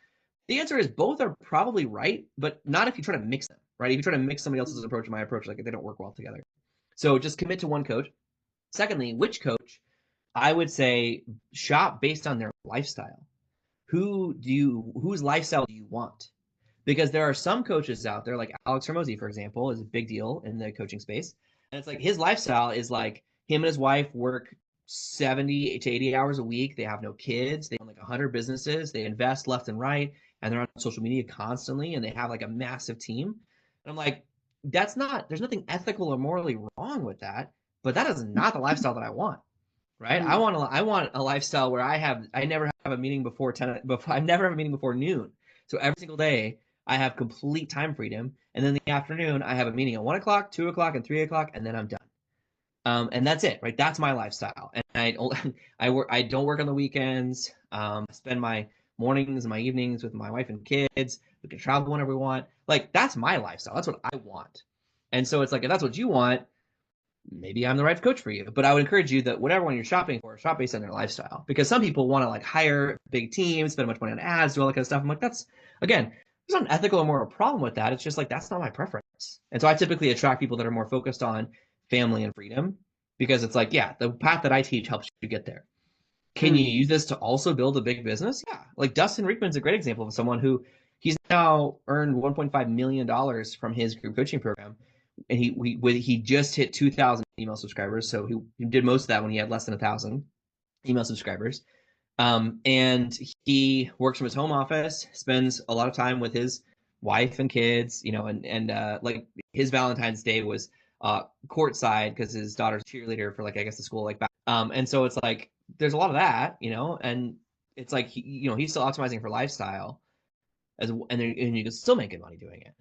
the answer is both are probably right, but not if you try to mix them, right? If you try to mix somebody else's approach and my approach, like they don't work well together. So just commit to one coach. Secondly, which coach? I would say shop based on their lifestyle. Whose lifestyle do you want? Because there are some coaches out there, like Alex Hermosi, for example, is a big deal in the coaching space. And it's like his lifestyle is like him and his wife work 70 to 80 hours a week. They have no kids. They own like 100 businesses. They invest left and right. And they're on social media constantly. And they have like a massive team. And I'm like, there's nothing ethical or morally wrong with that. But that is not the lifestyle that I want. Right? I want a lifestyle where I never have a meeting before I never have a meeting before noon. So every single day I have complete time freedom, and then in the afternoon I have a meeting at 1 o'clock, 2 o'clock, and 3 o'clock, and then I'm done. And that's it, right? That's my lifestyle. And I don't work on the weekends. I spend my mornings and my evenings with my wife and kids. We can travel whenever we want. Like that's my lifestyle. That's what I want. And so it's like if that's what you want, maybe I'm the right coach for you. But I would encourage you that whatever one you're shopping for, shop based on their lifestyle. Because some people want to like hire big teams, spend much money on ads, do all that kind of stuff. I'm like, that's again, there's not an ethical or moral problem with that. It's just like that's not my preference. And so I typically attract people that are more focused on family and freedom because it's like, yeah, the path that I teach helps you get there. Can you use this to also build a big business? Yeah. Like Dustin Rickman's a great example of someone who he's now earned $1.5 million from his group coaching program. And he just hit 2,000 email subscribers. So he did most of that when he had less than 1,000 email subscribers. And he works from his home office, spends a lot of time with his wife and kids, and like his Valentine's Day was courtside because his daughter's cheerleader for like I guess the school like back. And so it's like there's a lot of that, and it's like he's still optimizing for lifestyle, and you can still make good money doing it.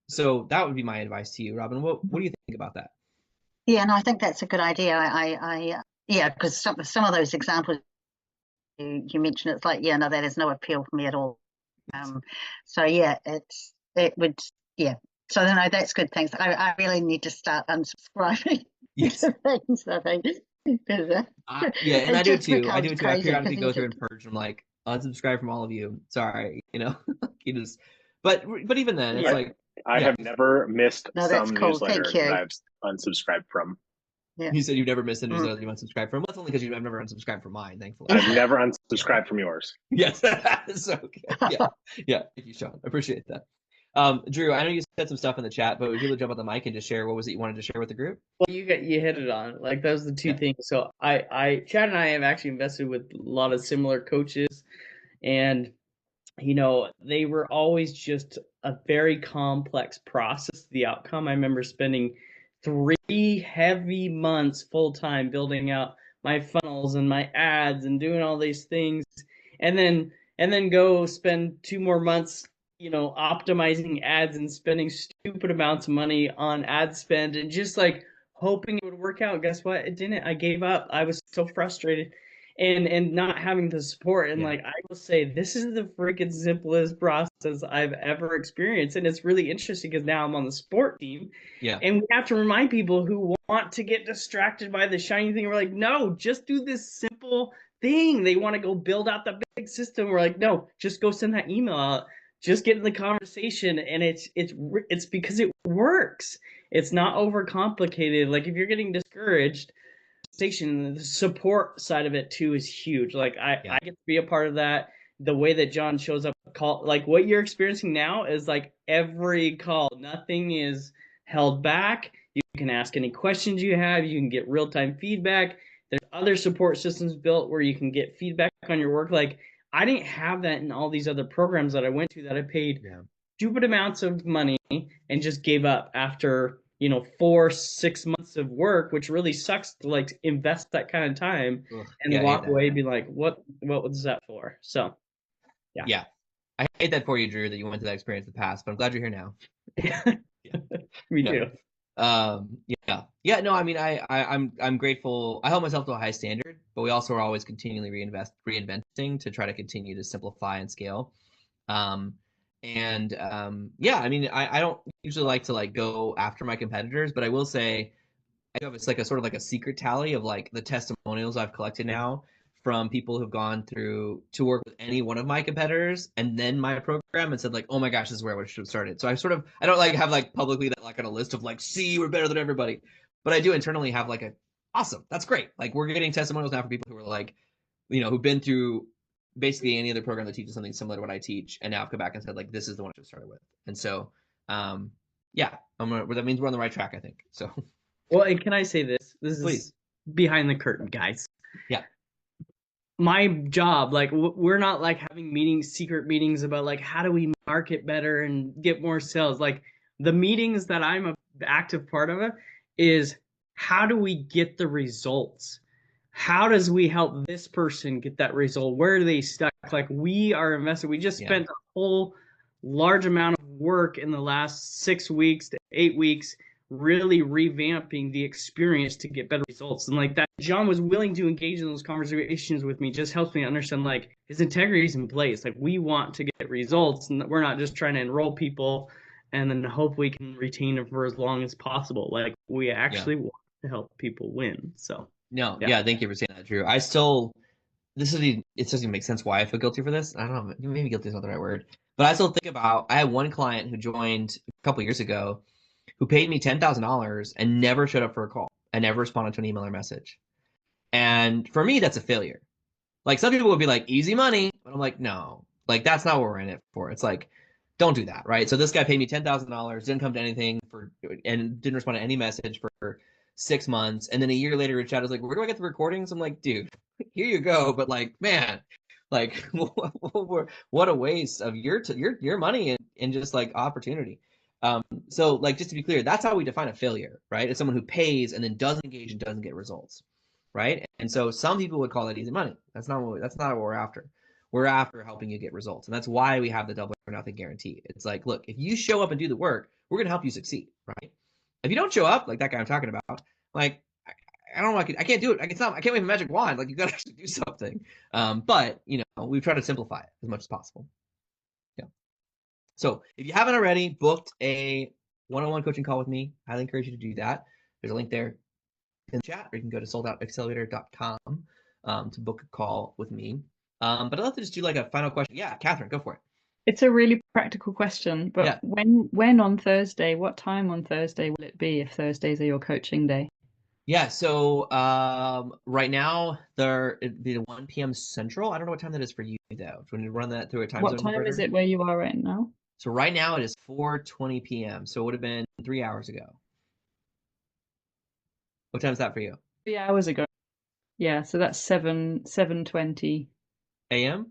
So that would be my advice to you, Robin. What do you think about that? Yeah, no, I think that's a good idea. Yeah, because some of those examples you mentioned, it's like, yeah, no, that has no appeal for me at all. So yeah, So no, that's good. Thanks. I really need to start unsubscribing to things. I think. Yeah, and I do too. I periodically go through and purge. I'm like, unsubscribe from all of you. Sorry, you just. But even then, it's like. I have never missed some newsletter that I've unsubscribed from. Yeah. You said you've never missed a newsletter you unsubscribed from. Well, that's only because I've never unsubscribed from mine, thankfully. I've never unsubscribed from yours. Yes. So, yeah. Thank you, Sean. I appreciate that. Drew, I know you said some stuff in the chat, but would you able to jump on the mic and just share what was it you wanted to share with the group? Well, you hit it on. Like those are the two things. So Chad and I have actually invested with a lot of similar coaches, and they were always just a very complex process. The outcome. I remember spending 3 heavy months full time building out my funnels and my ads and doing all these things, and then go spend 2 more months optimizing ads and spending stupid amounts of money on ad spend and just like hoping it would work out. Guess what? It didn't. I gave up. I was so frustrated and not having the support. And like I will say, this is the freaking simplest process I've ever experienced. And it's really interesting because now I'm on the support team. Yeah. And we have to remind people who want to get distracted by the shiny thing. We're like, no, just do this simple thing. They want to go build out the big system. We're like, no, just go send that email out. Just get in the conversation, and it's because it works. It's not overcomplicated. Like if you're getting discouraged, the support side of it too is huge. Like I get to be a part of that. The way that John shows up, like what you're experiencing now is like every call. Nothing is held back. You can ask any questions you have. You can get real-time feedback. There's other support systems built where you can get feedback on your work. Like I didn't have that in all these other programs that I went to that I paid stupid amounts of money and just gave up after 4-6 months of work, which really sucks to like invest that kind of time and walk away and be like, what was that for? So Yeah. I hate that for you, Drew, that you went through that experience in the past, but I'm glad you're here now. Me Yeah. too. Yeah. No, I mean, I'm grateful. I held myself to a high standard, but we also are always continually reinventing to try to continue to simplify and scale. Yeah, I mean, I don't usually like to like go after my competitors, but I will say I have it's like a sort of like a secret tally of like the testimonials I've collected now from people who've gone through to work with any one of my competitors and then my program and said like, oh my gosh, this is where I should have started. So I don't like have like publicly that like on a list of like, see, we're better than everybody, but I do internally have like awesome, that's great. Like we're getting testimonials now from people who are like, who've been through basically any other program that teaches something similar to what I teach, and now have come back and said like, this is the one I should have started with. And so, yeah, that means we're on the right track, I think. So. Well, and can I say this? This Please. is behind the curtain, guys. Yeah. My job, like we're not like having secret meetings about like how do we market better and get more sales. Like the meetings that I'm an active part of it is how do we get the results? How does we help this person get that result? Where are they stuck? Like we are invested. We just spent a whole large amount of work in the last 6 weeks to 8 weeks really revamping the experience to get better results. And like that John was willing to engage in those conversations with me just helps me understand like his integrity is in place. Like we want to get results and we're not just trying to enroll people and then hope we can retain them for as long as possible. Like we actually want to help people win. So thank you for saying that, Drew. It doesn't even make sense why I feel guilty for this. I don't know, maybe guilty is not the right word. But I still think about, I had one client who joined a couple years ago who paid me $10,000 and never showed up for a call and never responded to an email or message. And for me, that's a failure. Like some people would be like, easy money. But I'm like, no, like that's not what we're in it for. It's like, don't do that, right? So this guy paid me $10,000, didn't come to anything and didn't respond to any message for 6 months. And then a year later, reached out, was like, where do I get the recordings? I'm like, dude, here you go. But like, man, like what a waste of your money and just like opportunity. So like, just to be clear, that's how we define a failure, right? It's someone who pays and then doesn't engage and doesn't get results, right? And so some people would call that easy money. That's not what we're after. We're after helping you get results. And that's why we have the double or nothing guarantee. It's like, look, if you show up and do the work, we're going to help you succeed, right? If you don't show up, like that guy I'm talking about, like, I don't know, I can't do it. I can't wave a magic wand. Like you got to actually do something. But we've tried to simplify it as much as possible. Yeah. So if you haven't already booked a one-on-one coaching call with me, I highly encourage you to do that. There's a link there in the chat, or you can go to soldoutaccelerator.com to book a call with me. But I'd love to just do like a final question. Yeah, Catherine, go for it. It's a really practical question, but when on Thursday, what time on Thursday will it be if Thursdays are your coaching day? Yeah, so right now it'd be 1 p.m. Central. I don't know what time that is for you though. When you run that through a time zone. What time is it where you are right now? So right now it is 4:20 p.m. So it would have been 3 hours ago. What time is that for you? 3 hours ago. Yeah, so that's 7:20 a.m.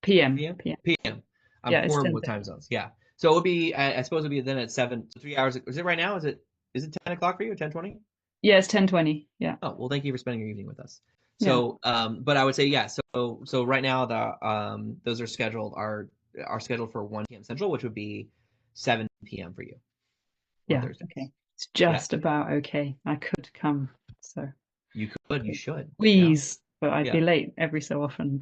p.m. p.m. I'm horrible with time zones. Yeah, so it would be. I suppose it would be then at 3 hours. Is it right now? Is it 10 o'clock for you? 10:20? Yeah, it's 10:20. Yeah. Oh well, thank you for spending your evening with us. So, but I would say So right now those are scheduled scheduled for 1 p.m. Central, which would be 7 p.m. for you. Yeah. Okay. It's just about okay. I could come. So. You could. You should. Please, but I'd be late every so often.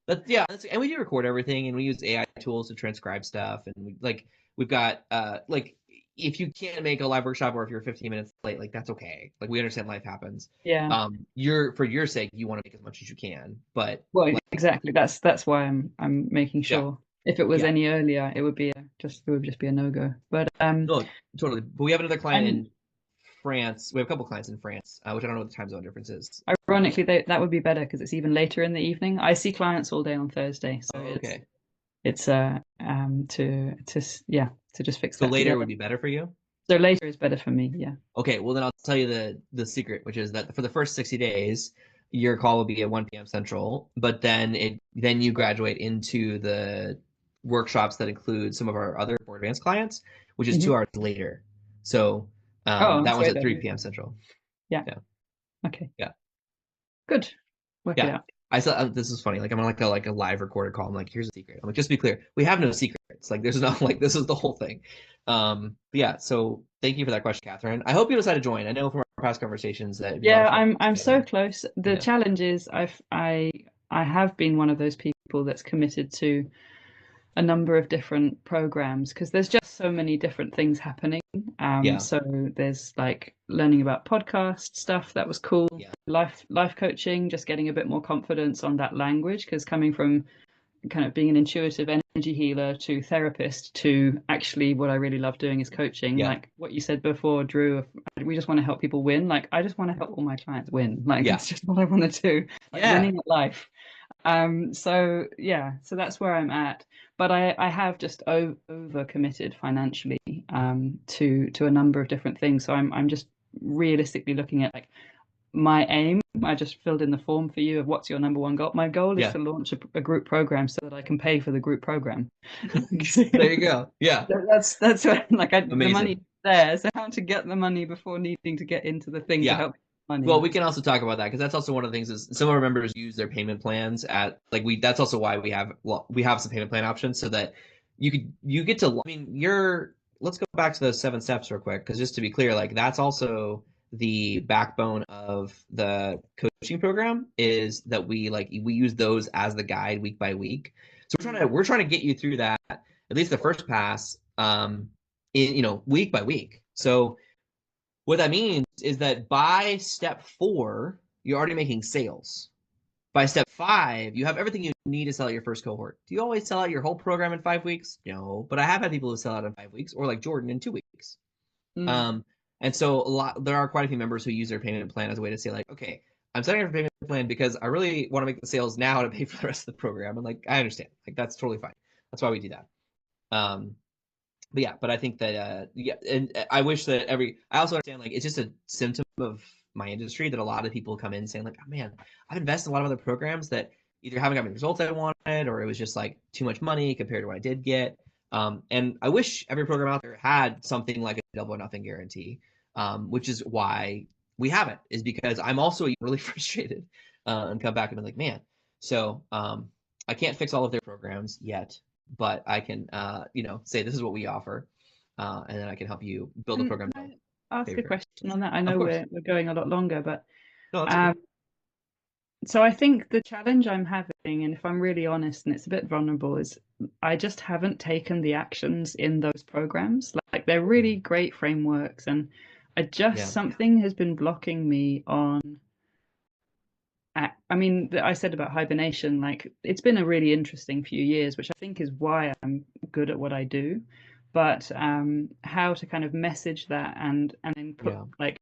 But yeah. And we do record everything, and we use AI tools to transcribe stuff, and we've got if you can't make a live workshop or if you're 15 minutes late, like that's okay. Like we understand life happens. Yeah. For your sake, you want to make as much as you can, but exactly. That's why I'm making sure. If it was any earlier, it would just be a no-go. But no, totally. But we have another client in France. We have a couple clients in France, which I don't know what the time zone difference is. Ironically, that would be better because it's even later in the evening. I see clients all day on Thursday, so it's to just fix that. So later would be better for you? So later is better for me, yeah. Okay, well then I'll tell you the secret, which is that for the first 60 days, your call will be at 1 p.m. Central, but then you graduate into the workshops that include some of our other more advanced clients, which is 2 hours later. So that one's at 3 p.m. Central. Yeah. Okay. Yeah. Good. Work it out. I saw this is funny. Like I'm on like a live recorded call. I'm like, here's a secret. I'm like, just to be clear, we have no secrets. Like there's no like this is the whole thing. But yeah, so thank you for that question, Catherine. I hope you decide to join. I know from our past conversations that it'd be a lot Yeah, of fun I'm so together. close. The Yeah. challenge is I have been one of those people that's committed to a number of different programs because there's just so many different things happening. Yeah. So there's like learning about podcast stuff that was cool. Yeah. Life coaching, just getting a bit more confidence on that language because coming from kind of being an intuitive energy healer to therapist to actually what I really love doing is coaching. Yeah. Like what you said before, Drew, we just want to help people win. Like I just want to help all my clients win. Like Yeah. that's just what I want to do. Like Yeah. winning at life. So yeah, so that's where I'm at. But I have just over committed financially to a number of different things. So I'm just realistically looking at like my aim. I just filled in the form for you of what's your number one goal. My goal is Yeah. to launch a group program so that I can pay for the group program. There you go. Yeah. That's what, like the Amazing. money there. So how to get the money before needing to get into the thing to Yeah. help money. Well, we can also talk about that because that's also one of the things is some of our members use their payment plans at like that's also why we have some payment plan options so that you get to, I mean, let's go back to those 7 steps real quick because just to be clear, like that's also the backbone of the coaching program is that we use those as the guide week by week. So we're trying to get you through that, at least the first pass, in week by week. So what that means is that by step 4, you're already making sales. By step 5, you have everything you need to sell out your first cohort. Do you always sell out your whole program in 5 weeks? No, but I have had people who sell out in 5 weeks, or like Jordan in 2 weeks. And so there are quite a few members who use their payment plan as a way to say like, okay, I'm setting up a payment plan because I really want to make the sales now to pay for the rest of the program. And like, I understand, like that's totally fine. That's why we do that. But yeah, but I think that and I wish that I also understand like it's just a symptom of my industry that a lot of people come in saying like, oh man, I've invested in a lot of other programs that either haven't got me the results I wanted or it was just like too much money compared to what I did get. And I wish every program out there had something like a double or nothing guarantee, which is why we have it, is because I'm also really frustrated and come back and be like, man, so I can't fix all of their programs yet, but I can, say this is what we offer, and then I can help you build a program. Can I ask a question on that? I know we're going a lot longer, but no, that's okay. So I think the challenge I'm having, and if I'm really honest, and it's a bit vulnerable, is I just haven't taken the actions in those programs. Like they're really great frameworks, and something has been blocking me on. I mean, I said about hibernation, like it's been a really interesting few years, which I think is why I'm good at what I do. But how to kind of message that and then put like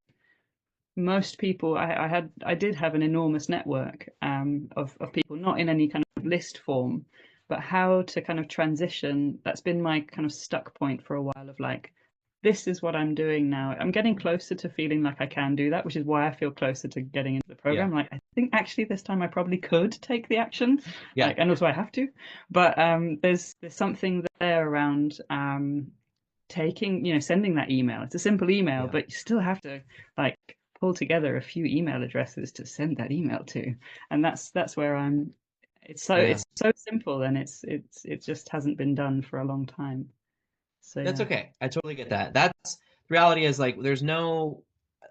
most people, I did have an enormous network of people, not in any kind of list form, but how to kind of transition. That's been my kind of stuck point for a while of like, this is what I'm doing now. I'm getting closer to feeling like I can do that, which is why I feel closer to getting into the program. Like I think actually this time I probably could take the action, like, and also I have to. But there's something there around taking, sending that email. It's a simple email, but you still have to like pull together a few email addresses to send that email to, and that's where I'm. It's so simple, and it just hasn't been done for a long time. So that's okay. I totally get that. That's the reality is like there's no,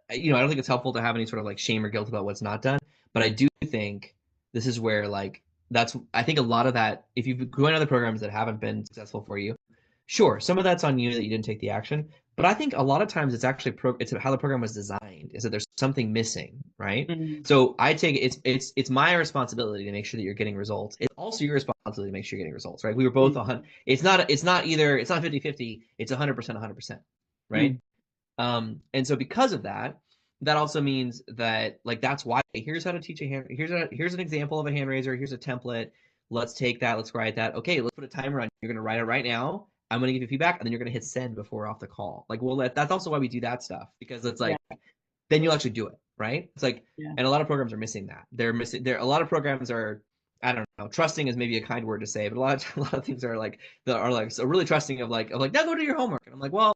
I don't think it's helpful to have any sort of like shame or guilt about what's not done. But I do think this is where like I think a lot of that, if you've joined other programs that haven't been successful for you, sure, some of that's on you that you didn't take the action. But I think a lot of times it's actually it's how the program was designed, is that there's something missing, right? So I take it's my responsibility to make sure that you're getting results. It's also your responsibility to make sure you're getting results, right? We were both on. It's not 50-50. It's 100%, right? And so because of that, that also means that like that's why here's how to teach here's an example of a hand raiser. Here's a template. Let's take that. Let's write that. Okay, let's put a timer on. You're gonna write it right now. I'm going to give you feedback, and then you're going to hit send before we're off the call. Like, that's also why we do that stuff, because it's like, then you'll actually do it, right? It's like, and a lot of programs are missing that. A lot of programs are, I don't know, trusting is maybe a kind word to say, but a lot of things are like, so really trusting of like, now go do your homework. And I'm like, well,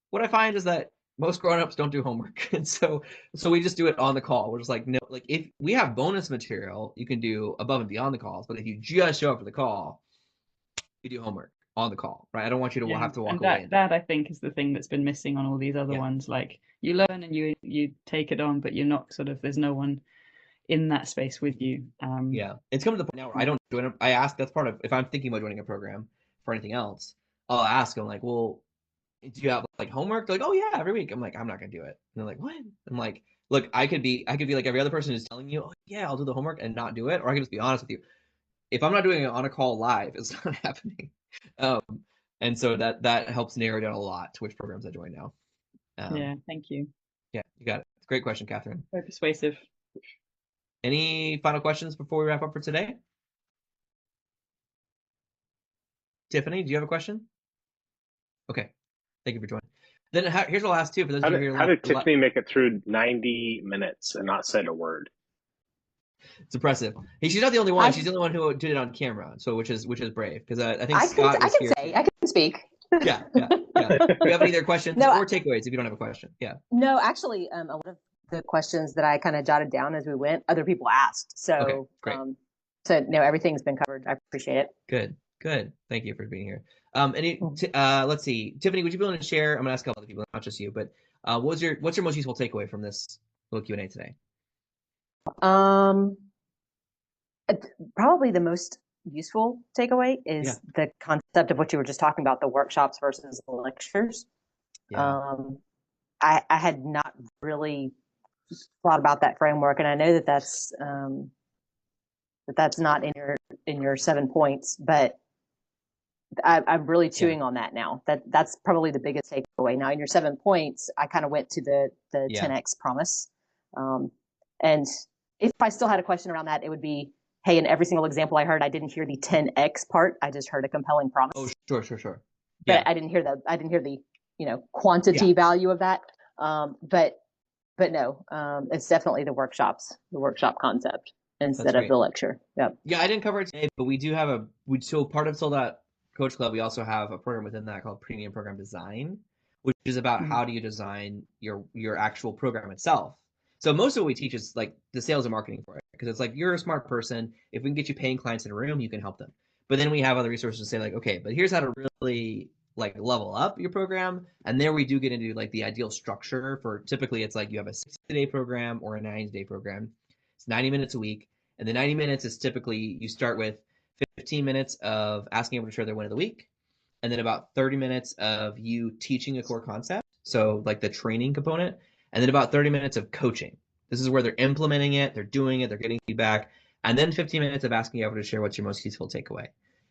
what I find is that most grown-ups don't do homework. And so we just do it on the call. We're just like, no, like if we have bonus material, you can do above and beyond the calls. But if you just show up for the call, you do homework on the call, right? I don't want you to have to walk and away. that I think is the thing that's been missing on all these other ones. Like you learn and you take it on, but you're not sort of, there's no one in that space with you. It's come to the point now where I don't join. I ask, that's part of, if I'm thinking about joining a program for anything else, I'll ask them like, well, do you have like homework? They're like, oh yeah, every week. I'm like, I'm not gonna do it. And they're like, what? I'm like, look, I could be like every other person who's telling you, oh yeah, I'll do the homework and not do it, or I can just be honest with you. If I'm not doing it on a call live, it's not happening. And so that helps narrow down a lot to which programs I join now. Thank you. Yeah, you got it. It's a great question, Catherine. Very persuasive. Any final questions before we wrap up for today? Tiffany, do you have a question? Okay, thank you for joining. Then here's the last two. For those of you here, how did Tiffany make it through 90 minutes and not said a word? It's impressive. Hey, she's not the only one. She's the only one who did it on camera, so which is brave, because I think Scott was here. I can speak. Yeah. Do you have any other questions or takeaways if you don't have a question? Yeah. No, actually, a lot of the questions that I kind of jotted down as we went, other people asked. So, okay, great. So no, everything's been covered. I appreciate it. Good. Thank you for being here. Let's see, Tiffany, would you be willing to share? I'm gonna ask a couple other people, not just you, but what's your most useful takeaway from this little Q&A today? Probably the most useful takeaway is the concept of what you were just talking about, the workshops versus the lectures. I had not really thought about that framework, and I know that that's not in your 7 points, but I'm really chewing on that now. That's probably the biggest takeaway. Now in your 7 points, I kind of went to the 10x promise, and if I still had a question around that, it would be, hey, in every single example I heard, I didn't hear the 10x part. I just heard a compelling promise. Oh, sure. But I didn't hear the quantity value of that. But no, it's definitely the workshop concept instead of the lecture. Yeah, I didn't cover it today, but we do have so part of Sold Out Coach Club, we also have a program within that called Premium Program Design, which is about how do you design your actual program itself. So most of what we teach is like the sales and marketing for it, because it's like, you're a smart person. If we can get you paying clients in a room, you can help them. But then we have other resources to say like, okay, but here's how to really like level up your program. And there we do get into like the ideal structure for, typically it's like you have a 60-day program or a 90-day program. It's 90 minutes a week. And the 90 minutes is typically, you start with 15 minutes of asking everyone to share their win of the week. And then about 30 minutes of you teaching a core concept. So like the training component. And then about 30 minutes of coaching. This is where they're implementing it, they're doing it, they're getting feedback. And then 15 minutes of asking everyone to share what's your most useful takeaway.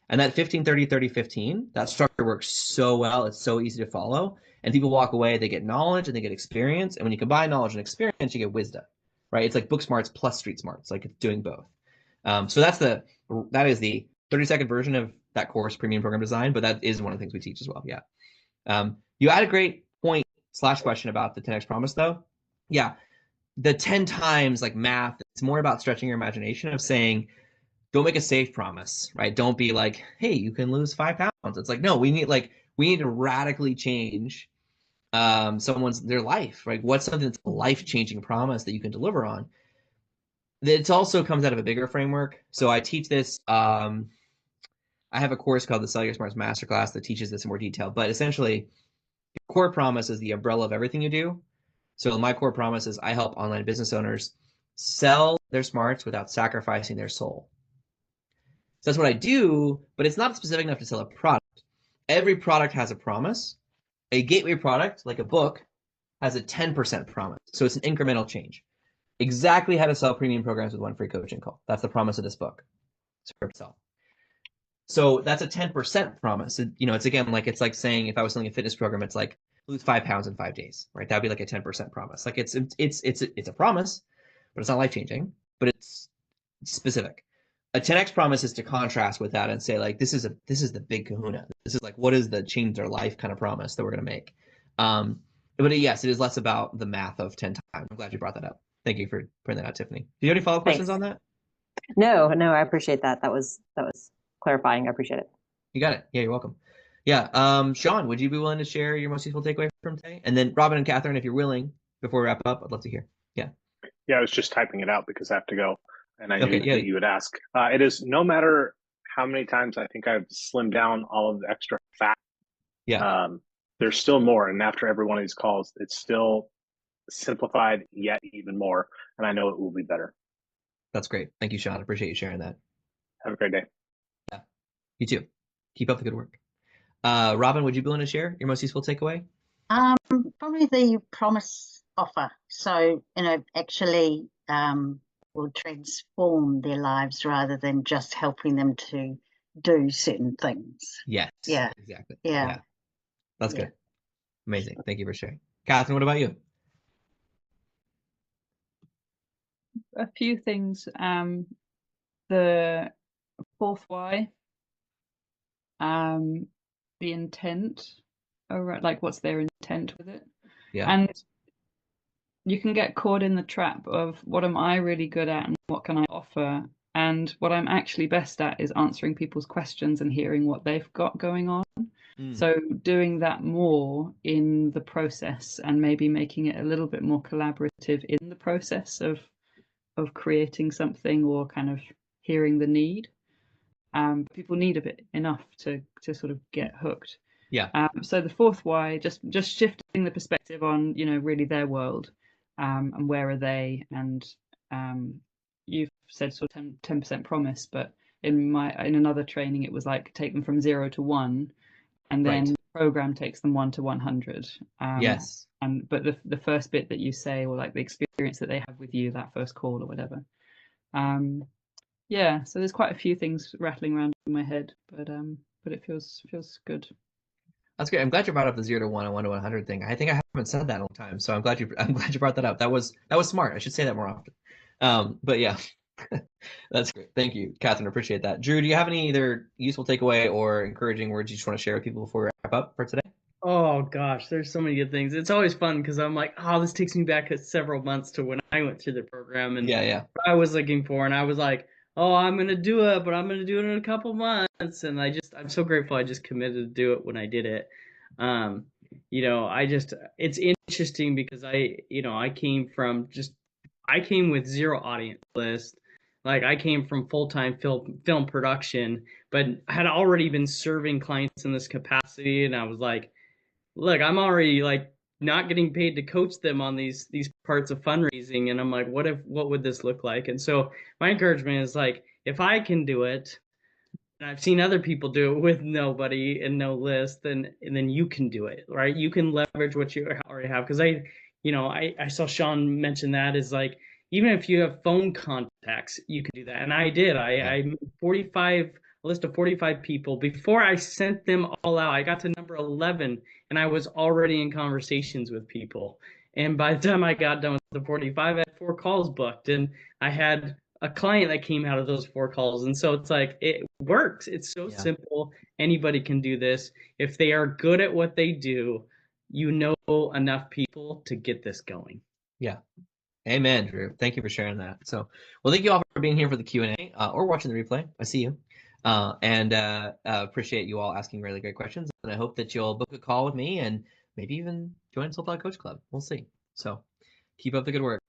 And that 15, 30, 30, 15, that structure works so well. It's so easy to follow. And people walk away, they get knowledge and they get experience. And when you combine knowledge and experience, you get wisdom, right? It's like book smarts plus street smarts, like it's doing both. So that is the 30-second version of that course, Premium Program Design, but that is one of the things we teach as well. Yeah. You had a great point / question about the 10x promise though. Yeah. The 10 times like math, it's more about stretching your imagination of saying, don't make a safe promise, right? Don't be like, hey, you can lose 5 pounds. It's like, no, we need to radically change their life, right? What's something that's a life-changing promise that you can deliver on? It also comes out of a bigger framework. So I teach this, I have a course called the Sell Your Smarts Masterclass that teaches this in more detail, but essentially your core promise is the umbrella of everything you do. So my core promise is I help online business owners sell their smarts without sacrificing their soul. So that's what I do, but it's not specific enough to sell a product. Every product has a promise. A gateway product, like a book, has a 10% promise. So it's an incremental change. Exactly how to sell premium programs with one free coaching call. That's the promise of this book. So that's a 10% promise. It's again, like, it's like saying if I was selling a fitness program, it's like lose 5 pounds in 5 days, right? That'd be like a 10% promise. Like it's a promise, but it's not life-changing, but it's specific. A 10x promise is to contrast with that and say like, this is the big kahuna. This is like, what is the change their life kind of promise that we're going to make? But yes, it is less about the math of 10 times. I'm glad you brought that up. Thank you for putting that out, Tiffany. Do you have any follow-up questions on that? No, I appreciate that. That was clarifying. I appreciate it. You got it. Yeah, you're welcome. Yeah. Sean, would you be willing to share your most useful takeaway from today? And then Robin and Catherine, if you're willing, before we wrap up, I'd love to hear. Yeah. Yeah, I was just typing it out because I have to go, and I Okay. knew Yeah. that you would ask. It is no matter how many times I think I've slimmed down all of the extra fat. Yeah. There's still more, and after every one of these calls, it's still simplified yet even more, and I know it will be better. That's great. Thank you, Sean. I appreciate you sharing that. Have a great day. Yeah. You too. Keep up the good work. Robin, would you be willing to share your most useful takeaway? Probably the promise offer. So, actually will transform their lives rather than just helping them to do certain things. Yes. Yeah. Exactly. Yeah. That's good. Amazing. Thank you for sharing. Catherine, what about you? A few things. The fourth why, the intent, like what's their intent with it. Yeah. And you can get caught in the trap of what am I really good at and what can I offer? And what I'm actually best at is answering people's questions and hearing what they've got going on. So doing that more in the process and maybe making it a little bit more collaborative in the process of creating something or kind of hearing the need. People need a bit enough to sort of get hooked. Yeah. So the fourth why, just shifting the perspective on, really their world, and where are they? And you've said sort of 10% promise, but in another training it was like take them from 0 to 1, and then the program takes them 1 to 100. Yes. But the first bit that you say, or like the experience that they have with you, that first call or whatever. Yeah, so there's quite a few things rattling around in my head, but it feels good. That's great. I'm glad you brought up the 0 to 1 and 1 to 100 thing. I think I haven't said that in a long time, so I'm glad you brought that up. That was smart. I should say that more often. But yeah, that's great. Thank you, Catherine. Appreciate that. Drew, do you have any either useful takeaway or encouraging words you just want to share with people before we wrap up for today? Oh gosh, there's so many good things. It's always fun because I'm like, oh, this takes me back several months to when I went through the program and what I was looking for, and I was like, oh, I'm gonna do it, but I'm gonna do it in a couple months, and I'm so grateful I just committed to do it when I did it. It's interesting because I came with zero audience list. Like I came from full-time film production, but had already been serving clients in this capacity, and I was like, look, I'm already like not getting paid to coach them on these parts of fundraising, and I'm like, what would this look like? And so my encouragement is like, if I can do it, and I've seen other people do it with nobody and no list, then you can do it, right? You can leverage what you already have. Because I saw Sean mention that is like, even if you have phone contacts, you can do that. And I did. I 45 a list of 45 people before I sent them all out. I got to number 11 and I was already in conversations with people. And by the time I got done with the 45, I had 4 calls booked, and I had a client that came out of those 4 calls. And so it's like, it works. It's so simple. Anybody can do this. If they are good at what they do, enough people to get this going. Yeah. Amen, Drew. Thank you for sharing that. So, well, thank you all for being here for the Q&A or watching the replay. I see you. And appreciate you all asking really great questions. And I hope that you'll book a call with me and maybe even join Sold Out Coach Club. We'll see. So keep up the good work.